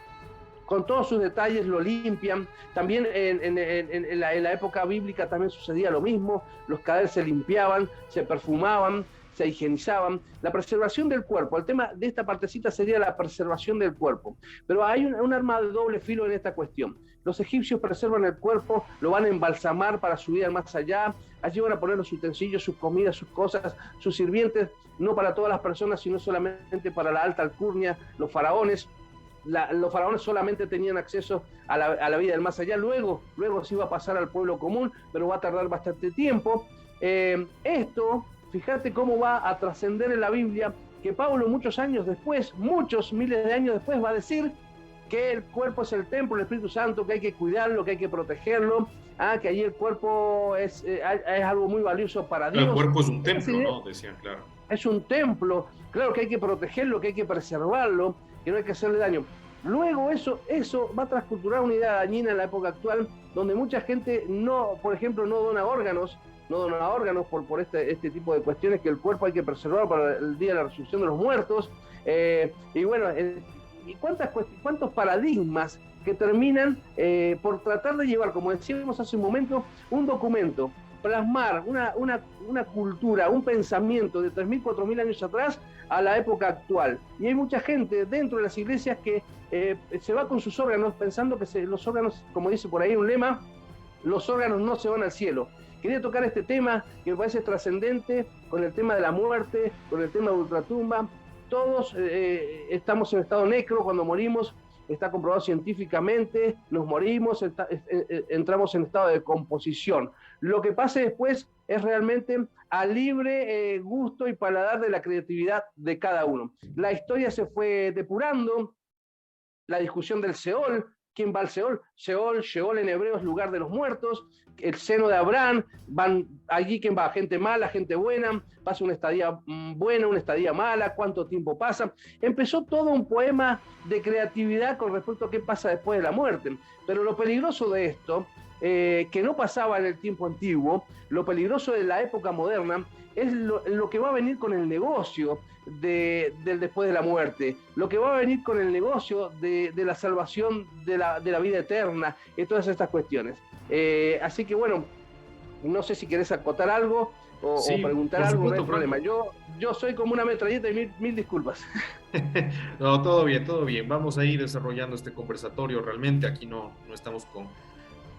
todos sus detalles, lo limpian. También en la época bíblica también sucedía lo mismo. Los cadáveres se limpiaban, se perfumaban, se higienizaban. La preservación del cuerpo, el tema de esta partecita sería la preservación del cuerpo. Pero hay un arma de doble filo en esta cuestión. Los egipcios preservan el cuerpo, lo van a embalsamar para su vida más allá. Allí van a poner los utensilios, sus comidas, sus cosas, sus sirvientes, no para todas las personas, sino solamente para la alta alcurnia, los faraones. Los faraones solamente tenían acceso a la vida del más allá. Luego se iba a pasar al pueblo común, pero va a tardar bastante tiempo. Esto, fíjate cómo va a trascender en la Biblia, que Pablo muchos años después, muchos miles de años después, va a decir que el cuerpo es el templo del Espíritu Santo, que hay que cuidarlo, que hay que protegerlo, que allí el cuerpo es algo muy valioso para Dios. El cuerpo es un templo, ¿no? Decían, claro. Es un templo, claro que hay que protegerlo, que hay que preservarlo, que no hay que hacerle daño. Luego eso va a transculturar una idea dañina en la época actual, donde mucha gente por ejemplo, no dona órganos por este tipo de cuestiones, que el cuerpo hay que preservar para el día de la resurrección de los muertos. Y bueno, y cuántos paradigmas que terminan por tratar de llevar, como decíamos hace un momento, un documento, plasmar una cultura, un pensamiento de 3.000, 4.000 años atrás a la época actual. Y hay mucha gente dentro de las iglesias que se va con sus órganos pensando que los órganos, como dice por ahí un lema, los órganos no se van al cielo. Quería tocar este tema que me parece trascendente, con el tema de la muerte, con el tema de ultratumba. Todos estamos en estado necro cuando morimos, está comprobado científicamente, nos morimos, entramos en estado de descomposición. Lo que pase después es realmente a libre gusto y paladar de la creatividad de cada uno. La historia se fue depurando, la discusión del Seol. ¿Quién va al Seol? Sheol en hebreo es lugar de los muertos. El seno de Abraham, van allí quien va, gente mala, gente buena, pasa una estadía buena, una estadía mala, cuánto tiempo pasa. Empezó todo un poema de creatividad con respecto a qué pasa después de la muerte. Pero lo peligroso de esto, que no pasaba en el tiempo antiguo, lo peligroso de la época moderna, es lo que va a venir con el negocio del después de la muerte, lo que va a venir con el negocio de la salvación de la vida eterna y todas estas cuestiones. Así que bueno, no sé si querés acotar algo o preguntar algo, no hay problema. Yo soy como una metralleta y mil disculpas. No, todo bien. Vamos a ir desarrollando este conversatorio. Realmente aquí no estamos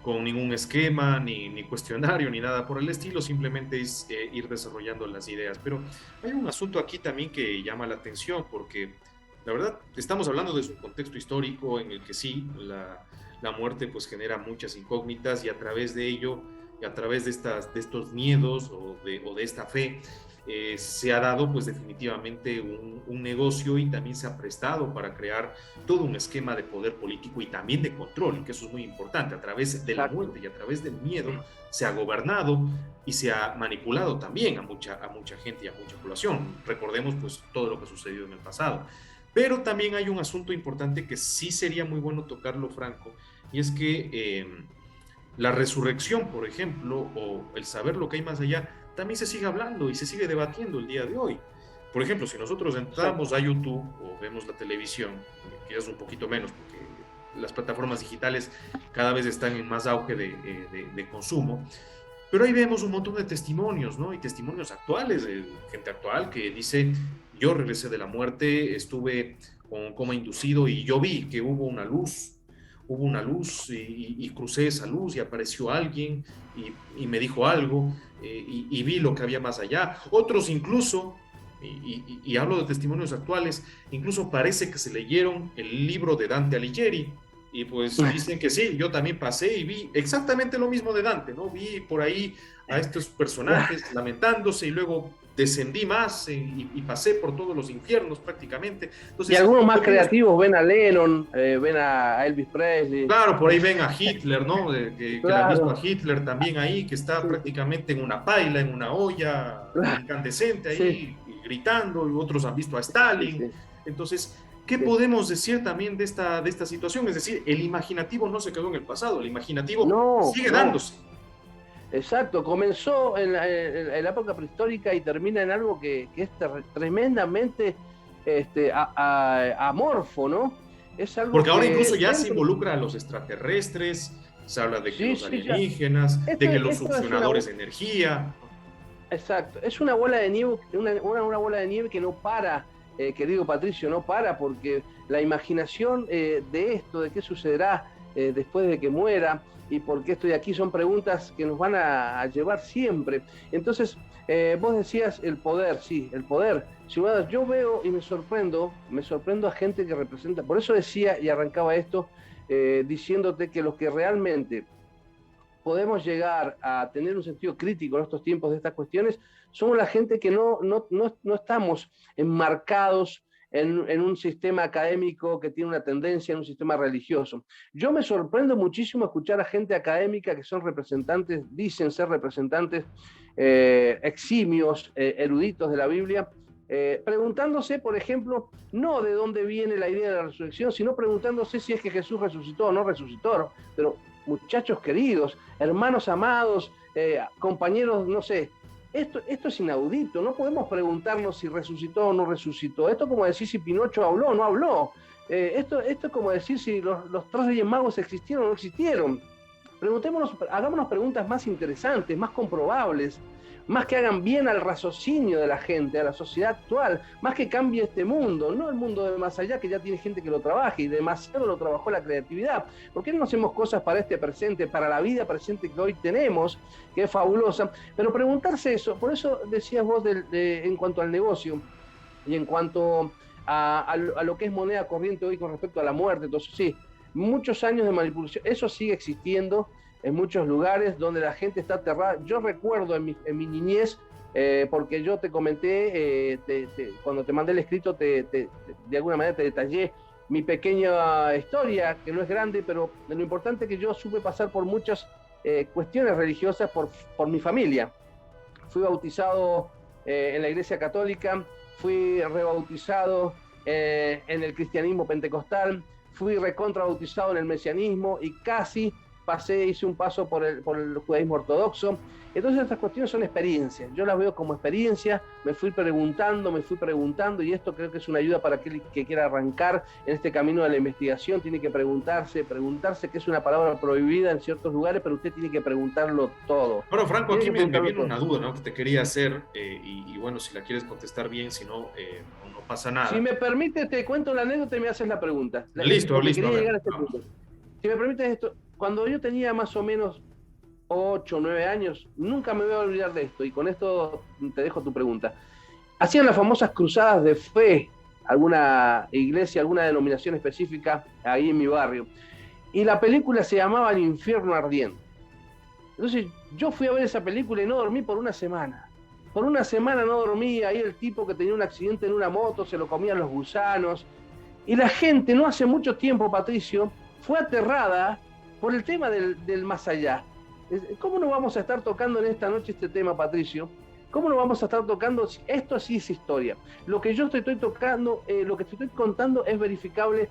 con ningún esquema, ni cuestionario, ni nada por el estilo, simplemente es ir desarrollando las ideas. Pero hay un asunto aquí también que llama la atención, porque la verdad estamos hablando de su contexto histórico en el que sí, la muerte pues genera muchas incógnitas, y a través de ello, y a través de estos miedos o de esta fe, se ha dado pues definitivamente un negocio, y también se ha prestado para crear todo un esquema de poder político y también de control, y que eso es muy importante. A través de la muerte y a través del miedo se ha gobernado y se ha manipulado también a mucha gente y a mucha población. Recordemos pues todo lo que ha sucedido en el pasado. Pero también hay un asunto importante que sí sería muy bueno tocarlo, Franco, y es que la resurrección, por ejemplo, o el saber lo que hay más allá, también se sigue hablando y se sigue debatiendo el día de hoy. Por ejemplo, si nosotros entramos a YouTube o vemos la televisión, quizás un poquito menos, porque las plataformas digitales cada vez están en más auge de consumo, pero ahí vemos un montón de testimonios, ¿no? Y testimonios actuales, de gente actual que dice: yo regresé de la muerte, estuve con coma inducido y yo vi que hubo una luz y crucé esa luz y apareció alguien y me dijo algo, y vi lo que había más allá. Otros incluso, y hablo de testimonios actuales, incluso parece que se leyeron el libro de Dante Alighieri, y pues dicen que sí, yo también pasé y vi exactamente lo mismo de Dante, ¿no? Vi por ahí a estos personajes lamentándose y luego descendí más y pasé por todos los infiernos prácticamente. Entonces, y algunos más creativos ven a Lennon, ven a Elvis Presley. Claro, por ahí ven a Hitler, ¿no? Que Claro. la misma Hitler también ahí, que está Sí. prácticamente en una paila, en una olla incandescente ahí, Sí. y gritando, y otros han visto a Stalin. Sí. Entonces, ¿qué Sí. podemos decir también de esta situación? Es decir, el imaginativo no se quedó en el pasado, el imaginativo sigue dándose. Exacto, comenzó en la época prehistórica y termina en algo que es tremendamente amorfo, ¿no? Es algo Porque ahora que incluso ya se involucra a los extraterrestres, se habla de que los alienígenas, de que los succionadores de energía. Exacto, es una bola de nieve, una bola de nieve que no para, querido Patricio, no para, porque la imaginación de esto, de qué sucederá después de que muera, y por qué estoy aquí, son preguntas que nos van a llevar siempre. Entonces, vos decías el poder, sí, el poder. Ciudadanos, yo veo y me sorprendo a gente que representa, por eso decía y arrancaba esto, diciéndote que los que realmente podemos llegar a tener un sentido crítico en estos tiempos de estas cuestiones, somos la gente que no estamos enmarcados en un sistema académico que tiene una tendencia, en un sistema religioso. Yo me sorprendo muchísimo escuchar a gente académica que son representantes, dicen ser representantes eximios, eruditos de la Biblia, preguntándose, por ejemplo, no de dónde viene la idea de la resurrección, sino preguntándose si es que Jesús resucitó o no resucitó. Pero, muchachos queridos, hermanos amados, compañeros, no sé, esto es inaudito, no podemos preguntarnos si resucitó o no resucitó. Esto es como decir si Pinocho habló o no habló. Esto es como decir si los 3 Reyes Magos existieron o no existieron. Preguntémonos, hagámonos preguntas más interesantes, más comprobables, más que hagan bien al raciocinio de la gente, a la sociedad actual, más que cambie este mundo, no el mundo de más allá, que ya tiene gente que lo trabaja y demasiado lo trabajó la creatividad. ¿Por qué no hacemos cosas para este presente, para la vida presente que hoy tenemos, que es fabulosa? Pero preguntarse eso, por eso decías vos en cuanto al negocio y en cuanto a lo que es moneda corriente hoy con respecto a la muerte, entonces sí, muchos años de manipulación, eso sigue existiendo en muchos lugares donde la gente está aterrada. Yo recuerdo en mi niñez, porque yo te comenté, cuando te mandé el escrito, de alguna manera te detallé mi pequeña historia, que no es grande, pero lo importante es que yo supe pasar por muchas cuestiones religiosas por mi familia. Fui bautizado en la Iglesia Católica, fui rebautizado en el cristianismo pentecostal, fui recontra bautizado en el mesianismo y casi hice un paso por el judaísmo ortodoxo. Entonces estas cuestiones son experiencias, yo las veo como experiencias, me fui preguntando y esto creo que es una ayuda para aquel que quiera arrancar en este camino de la investigación. Tiene que preguntarse que es una palabra prohibida en ciertos lugares, pero usted tiene que preguntarlo todo. Bueno, Franco, aquí me viene una duda, ¿no?, que te quería hacer, y bueno, si la quieres contestar bien, si no, no pasa nada. Si me permite, te cuento la anécdota y me haces la pregunta. Listo. Llegar a este punto. Si me permites esto, cuando yo tenía más o menos 8 o 9 años, nunca me voy a olvidar de esto, y con esto te dejo tu pregunta. Hacían las famosas cruzadas de fe, alguna iglesia, alguna denominación específica ahí en mi barrio, y la película se llamaba El Infierno Ardiente. Entonces yo fui a ver esa película y no dormí por una semana. Por una semana no dormí, ahí el tipo que tenía un accidente en una moto, se lo comían los gusanos, y la gente no hace mucho tiempo, Patricio, fue aterrada por el tema del más allá. ¿Cómo no vamos a estar tocando en esta noche este tema, Patricio? ¿Cómo no vamos a estar tocando? Esto sí es historia. Lo que yo estoy tocando, lo que te estoy contando es verificable,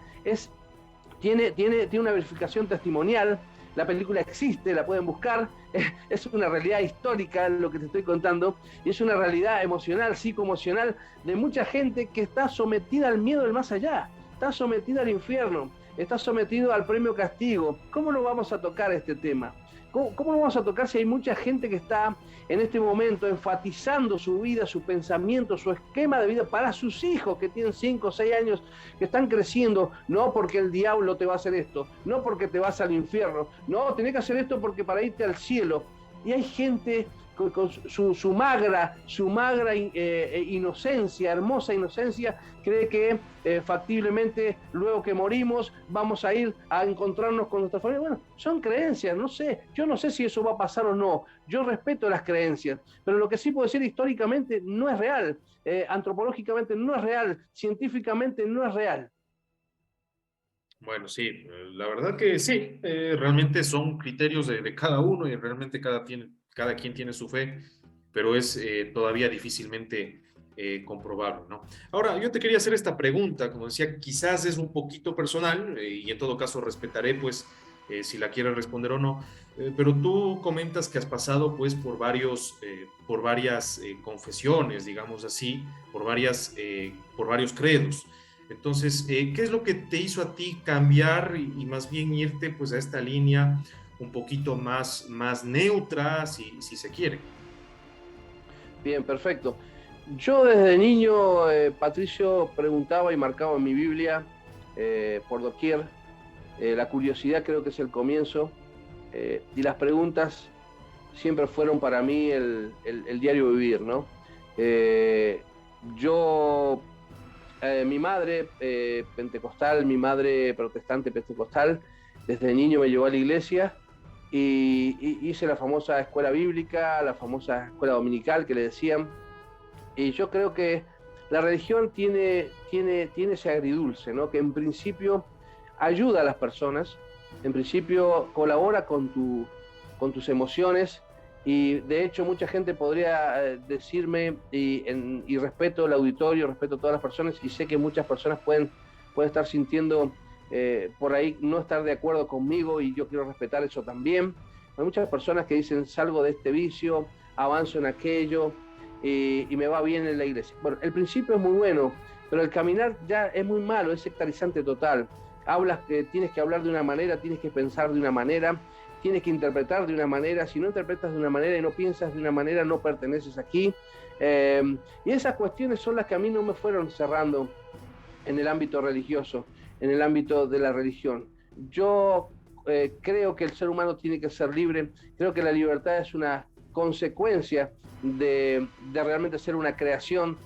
tiene una verificación testimonial. La película existe, la pueden buscar, es una realidad histórica lo que te estoy contando, y es una realidad emocional, psicoemocional, de mucha gente que está sometida al miedo del más allá, está sometida al infierno, está sometido al premio castigo. ¿Cómo no vamos a tocar este tema? ¿Cómo no vamos a tocar si hay mucha gente que está en este momento enfatizando su vida, su pensamiento, su esquema de vida para sus hijos que tienen 5 o 6 años, que están creciendo? No porque el diablo te va a hacer esto, no porque te vas al infierno, no, tenés que hacer esto porque para irte al cielo. y hay gente con su magra inocencia, hermosa inocencia, cree que factiblemente luego que morimos vamos a ir a encontrarnos con nuestra familia. Bueno, son creencias, no sé, yo no sé si eso va a pasar o no, yo respeto las creencias, pero lo que sí puedo decir históricamente no es real, antropológicamente no es real, científicamente no es real. Bueno, sí, la verdad que sí, realmente son criterios de cada uno y realmente cada quien tiene su fe, pero es todavía difícilmente comprobable, ¿no? Ahora, yo te quería hacer esta pregunta, como decía, quizás es un poquito personal y en todo caso respetaré, pues, si la quieres responder o no, pero tú comentas que has pasado, pues, por varias confesiones, digamos así, por varios credos. Entonces, ¿qué es lo que te hizo a ti cambiar y más bien irte pues a esta línea un poquito más neutra, si se quiere? Bien, perfecto. Yo desde niño, Patricio, preguntaba y marcaba en mi Biblia por doquier. La curiosidad creo que es el comienzo, y las preguntas siempre fueron para mí el diario vivir, ¿no? Yo mi madre pentecostal, mi madre protestante pentecostal, desde niño me llevó a la iglesia y hice la famosa escuela bíblica, la famosa escuela dominical que le decían. Y yo creo que la religión tiene ese agridulce, ¿no? Que en principio ayuda a las personas, en principio colabora con tus emociones, y de hecho mucha gente podría decirme, y respeto el auditorio, respeto a todas las personas, y sé que muchas personas pueden estar sintiendo por ahí no estar de acuerdo conmigo, y yo quiero respetar eso también. Hay muchas personas que dicen, salgo de este vicio, avanzo en aquello, y me va bien en la iglesia. Bueno, el principio es muy bueno, pero el caminar ya es muy malo, es sectarizante total. Hablas que tienes que hablar de una manera, tienes que pensar de una manera, tienes que interpretar de una manera. Si no interpretas de una manera y no piensas de una manera, no perteneces aquí. Y esas cuestiones son las que a mí no me fueron cerrando en el ámbito religioso, en el ámbito de la religión. Yo creo que el ser humano tiene que ser libre, creo que la libertad es una consecuencia de realmente ser una creación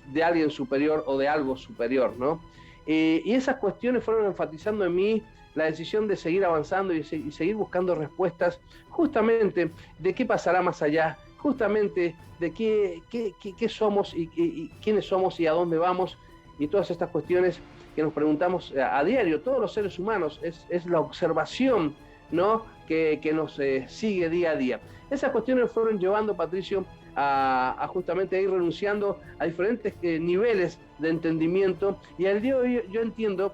de alguien superior o de algo superior, ¿no? Y esas cuestiones fueron enfatizando en mí la decisión de seguir avanzando y seguir buscando respuestas justamente de qué pasará más allá, justamente de qué somos y quiénes somos y a dónde vamos, y todas estas cuestiones que nos preguntamos a diario, todos los seres humanos, es la observación, ¿no? que nos sigue día a día. Esas cuestiones fueron llevando, Patricio, a justamente ir renunciando a diferentes niveles de entendimiento, y al día de hoy yo entiendo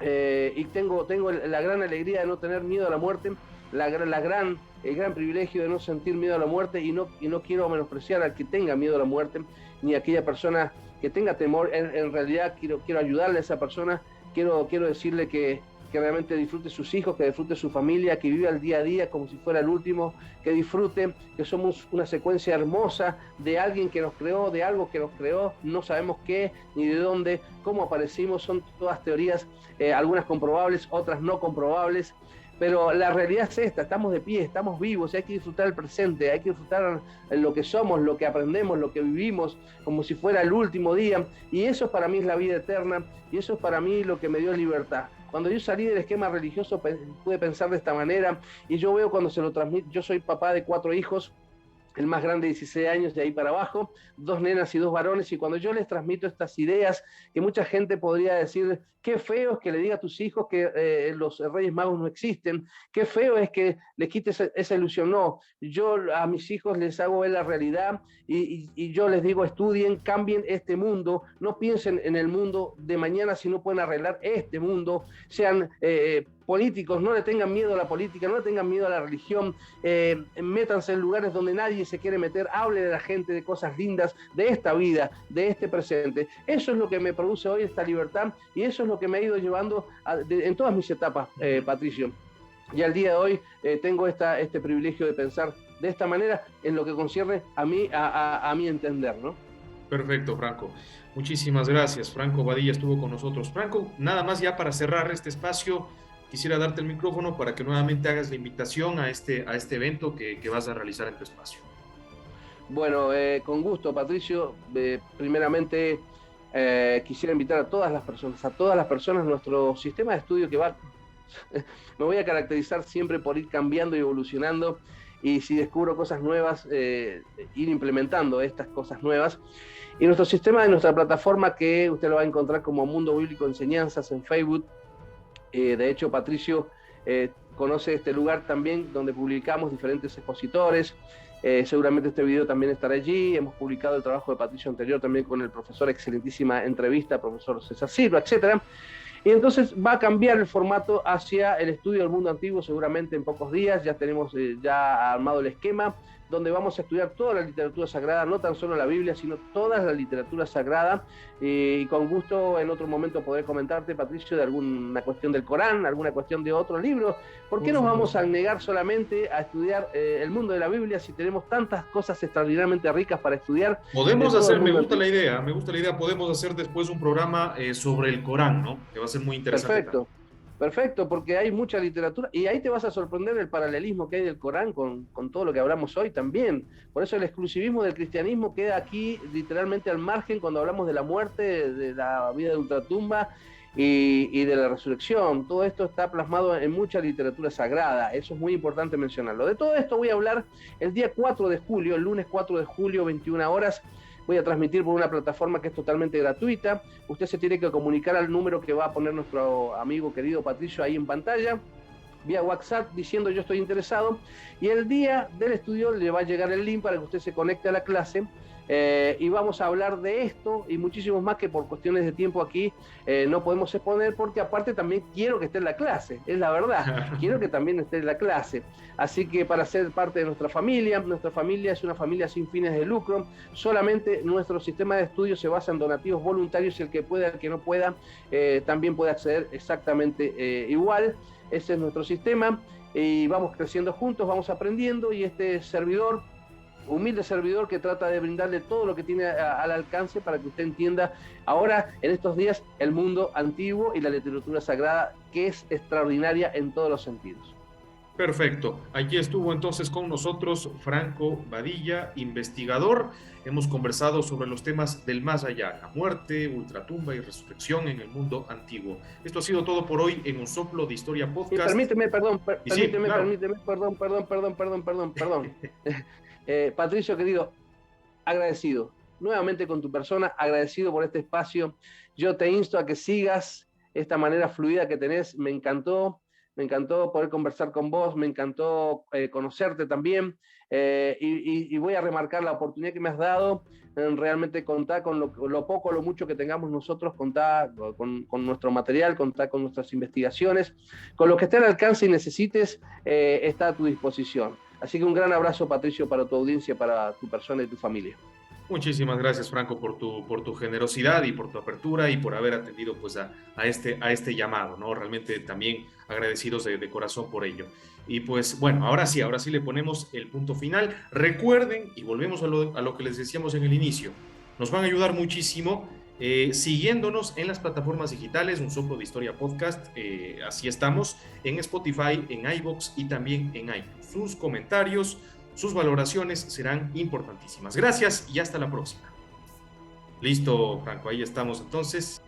y tengo la gran alegría de no tener miedo a la muerte, el gran privilegio de no sentir miedo a la muerte, y no quiero menospreciar al que tenga miedo a la muerte, ni a aquella persona que tenga temor. En realidad quiero ayudarle a esa persona, quiero decirle que realmente disfrute sus hijos, que disfrute su familia, que viva el día a día como si fuera el último, que disfrute que somos una secuencia hermosa de alguien que nos creó, de algo que nos creó, no sabemos qué, ni de dónde, cómo aparecimos, son todas teorías, algunas comprobables, otras no comprobables, pero la realidad es esta: estamos de pie, estamos vivos, y hay que disfrutar el presente, hay que disfrutar lo que somos, lo que aprendemos, lo que vivimos, como si fuera el último día, y eso para mí es la vida eterna, y eso es para mí lo que me dio libertad. Cuando yo salí del esquema religioso pude pensar de esta manera, y yo veo cuando se lo transmito. Yo soy papá de 4 hijos, el más grande 16 años, de ahí para abajo, 2 nenas y 2 varones, y cuando yo les transmito estas ideas, que mucha gente podría decir, qué feo es que le diga a tus hijos que los Reyes Magos no existen, qué feo es que les quites esa ilusión. No, yo a mis hijos les hago ver la realidad, y yo les digo, estudien, cambien este mundo, no piensen en el mundo de mañana si no pueden arreglar este mundo, sean políticos, no le tengan miedo a la política, no le tengan miedo a la religión, métanse en lugares donde nadie se quiere meter, hable a la gente de cosas lindas, de esta vida, de este presente. Eso es lo que me produce hoy esta libertad, y eso es lo que me ha ido llevando en todas mis etapas, Patricio. Y al día de hoy tengo este privilegio de pensar de esta manera en lo que concierne a mí, a mi entender, ¿no? Perfecto, Franco. Muchísimas gracias. Franco Badilla estuvo con nosotros. Franco, nada más ya para cerrar este espacio, quisiera darte el micrófono para que nuevamente hagas la invitación a este evento que vas a realizar en tu espacio. Bueno, con gusto, Patricio. Primeramente, quisiera invitar a todas las personas, nuestro sistema de estudio que va, me voy a caracterizar siempre por ir cambiando y evolucionando, y si descubro cosas nuevas, ir implementando estas cosas nuevas. Y nuestro sistema de nuestra plataforma, que usted lo va a encontrar como Mundo Bíblico Enseñanzas en Facebook. De hecho, Patricio conoce este lugar también, donde publicamos diferentes expositores. Seguramente este video también estará allí. Hemos publicado el trabajo de Patricio anterior también con el profesor, excelentísima entrevista, profesor César Silva, etc. Y entonces va a cambiar el formato hacia el estudio del mundo antiguo, seguramente en pocos días. Ya tenemos ya armado el esquema, donde vamos a estudiar toda la literatura sagrada, no tan solo la Biblia, sino toda la literatura sagrada. Y con gusto en otro momento podré comentarte, Patricio, de alguna cuestión del Corán, alguna cuestión de otro libro. ¿Por qué nos vamos a negar solamente a estudiar el mundo de la Biblia si tenemos tantas cosas extraordinariamente ricas para estudiar? Podemos hacer, me gusta la idea, podemos hacer después un programa sobre el Corán, ¿no? Que va a ser muy interesante. Perfecto, porque hay mucha literatura y ahí te vas a sorprender el paralelismo que hay del Corán con todo lo que hablamos hoy también. Por eso el exclusivismo del cristianismo queda aquí literalmente al margen cuando hablamos de la muerte, de la vida de ultratumba y de la resurrección. Todo esto está plasmado en mucha literatura sagrada, eso es muy importante mencionarlo. De todo esto voy a hablar el día 4 de julio, el lunes 4 de julio, 21 horas. Voy a transmitir por una plataforma que es totalmente gratuita. Usted se tiene que comunicar al número que va a poner nuestro amigo querido Patricio ahí en pantalla, vía WhatsApp, diciendo yo estoy interesado. Y el día del estudio le va a llegar el link para que usted se conecte a la clase. Y vamos a hablar de esto y muchísimos más que por cuestiones de tiempo aquí no podemos exponer, porque aparte también quiero que esté en la clase, es la verdad, quiero que también esté en la clase. Así que para ser parte de nuestra familia es una familia sin fines de lucro, solamente nuestro sistema de estudio se basa en donativos voluntarios, y el que pueda, el que no pueda, también puede acceder exactamente igual. Ese es nuestro sistema y vamos creciendo juntos, vamos aprendiendo, y este servidor, humilde servidor, que trata de brindarle todo lo que tiene al alcance para que usted entienda ahora, en estos días, el mundo antiguo y la literatura sagrada, que es extraordinaria en todos los sentidos. Perfecto. Aquí estuvo entonces con nosotros Franco Badilla, investigador. Hemos conversado sobre los temas del más allá, la muerte, ultratumba y resurrección en el mundo antiguo. Esto ha sido todo por hoy en Un Soplo de Historia Podcast. Permíteme, perdón. Patricio, querido, agradecido nuevamente con tu persona, agradecido por este espacio. Yo te insto a que sigas esta manera fluida que tenés. Me encantó poder conversar con vos, me encantó conocerte también, y voy a remarcar la oportunidad que me has dado. Realmente contá con lo poco o lo mucho que tengamos nosotros, contá con nuestro material, contá con nuestras investigaciones, con lo que esté al alcance y necesites, está a tu disposición. Así que un gran abrazo, Patricio, para tu audiencia, para tu persona y tu familia. Muchísimas gracias, Franco, por tu generosidad y por tu apertura y por haber atendido pues a este llamado, ¿no? Realmente también agradecidos de corazón por ello. Y pues bueno, ahora sí le ponemos el punto final. Recuerden, y volvemos a lo que les decíamos en el inicio, nos van a ayudar muchísimo siguiéndonos en las plataformas digitales, Un Soplo de Historia Podcast, así estamos, en Spotify, en iVoox y también en iTunes. Sus comentarios, sus valoraciones serán importantísimas. Gracias y hasta la próxima. Listo, Franco, ahí estamos entonces.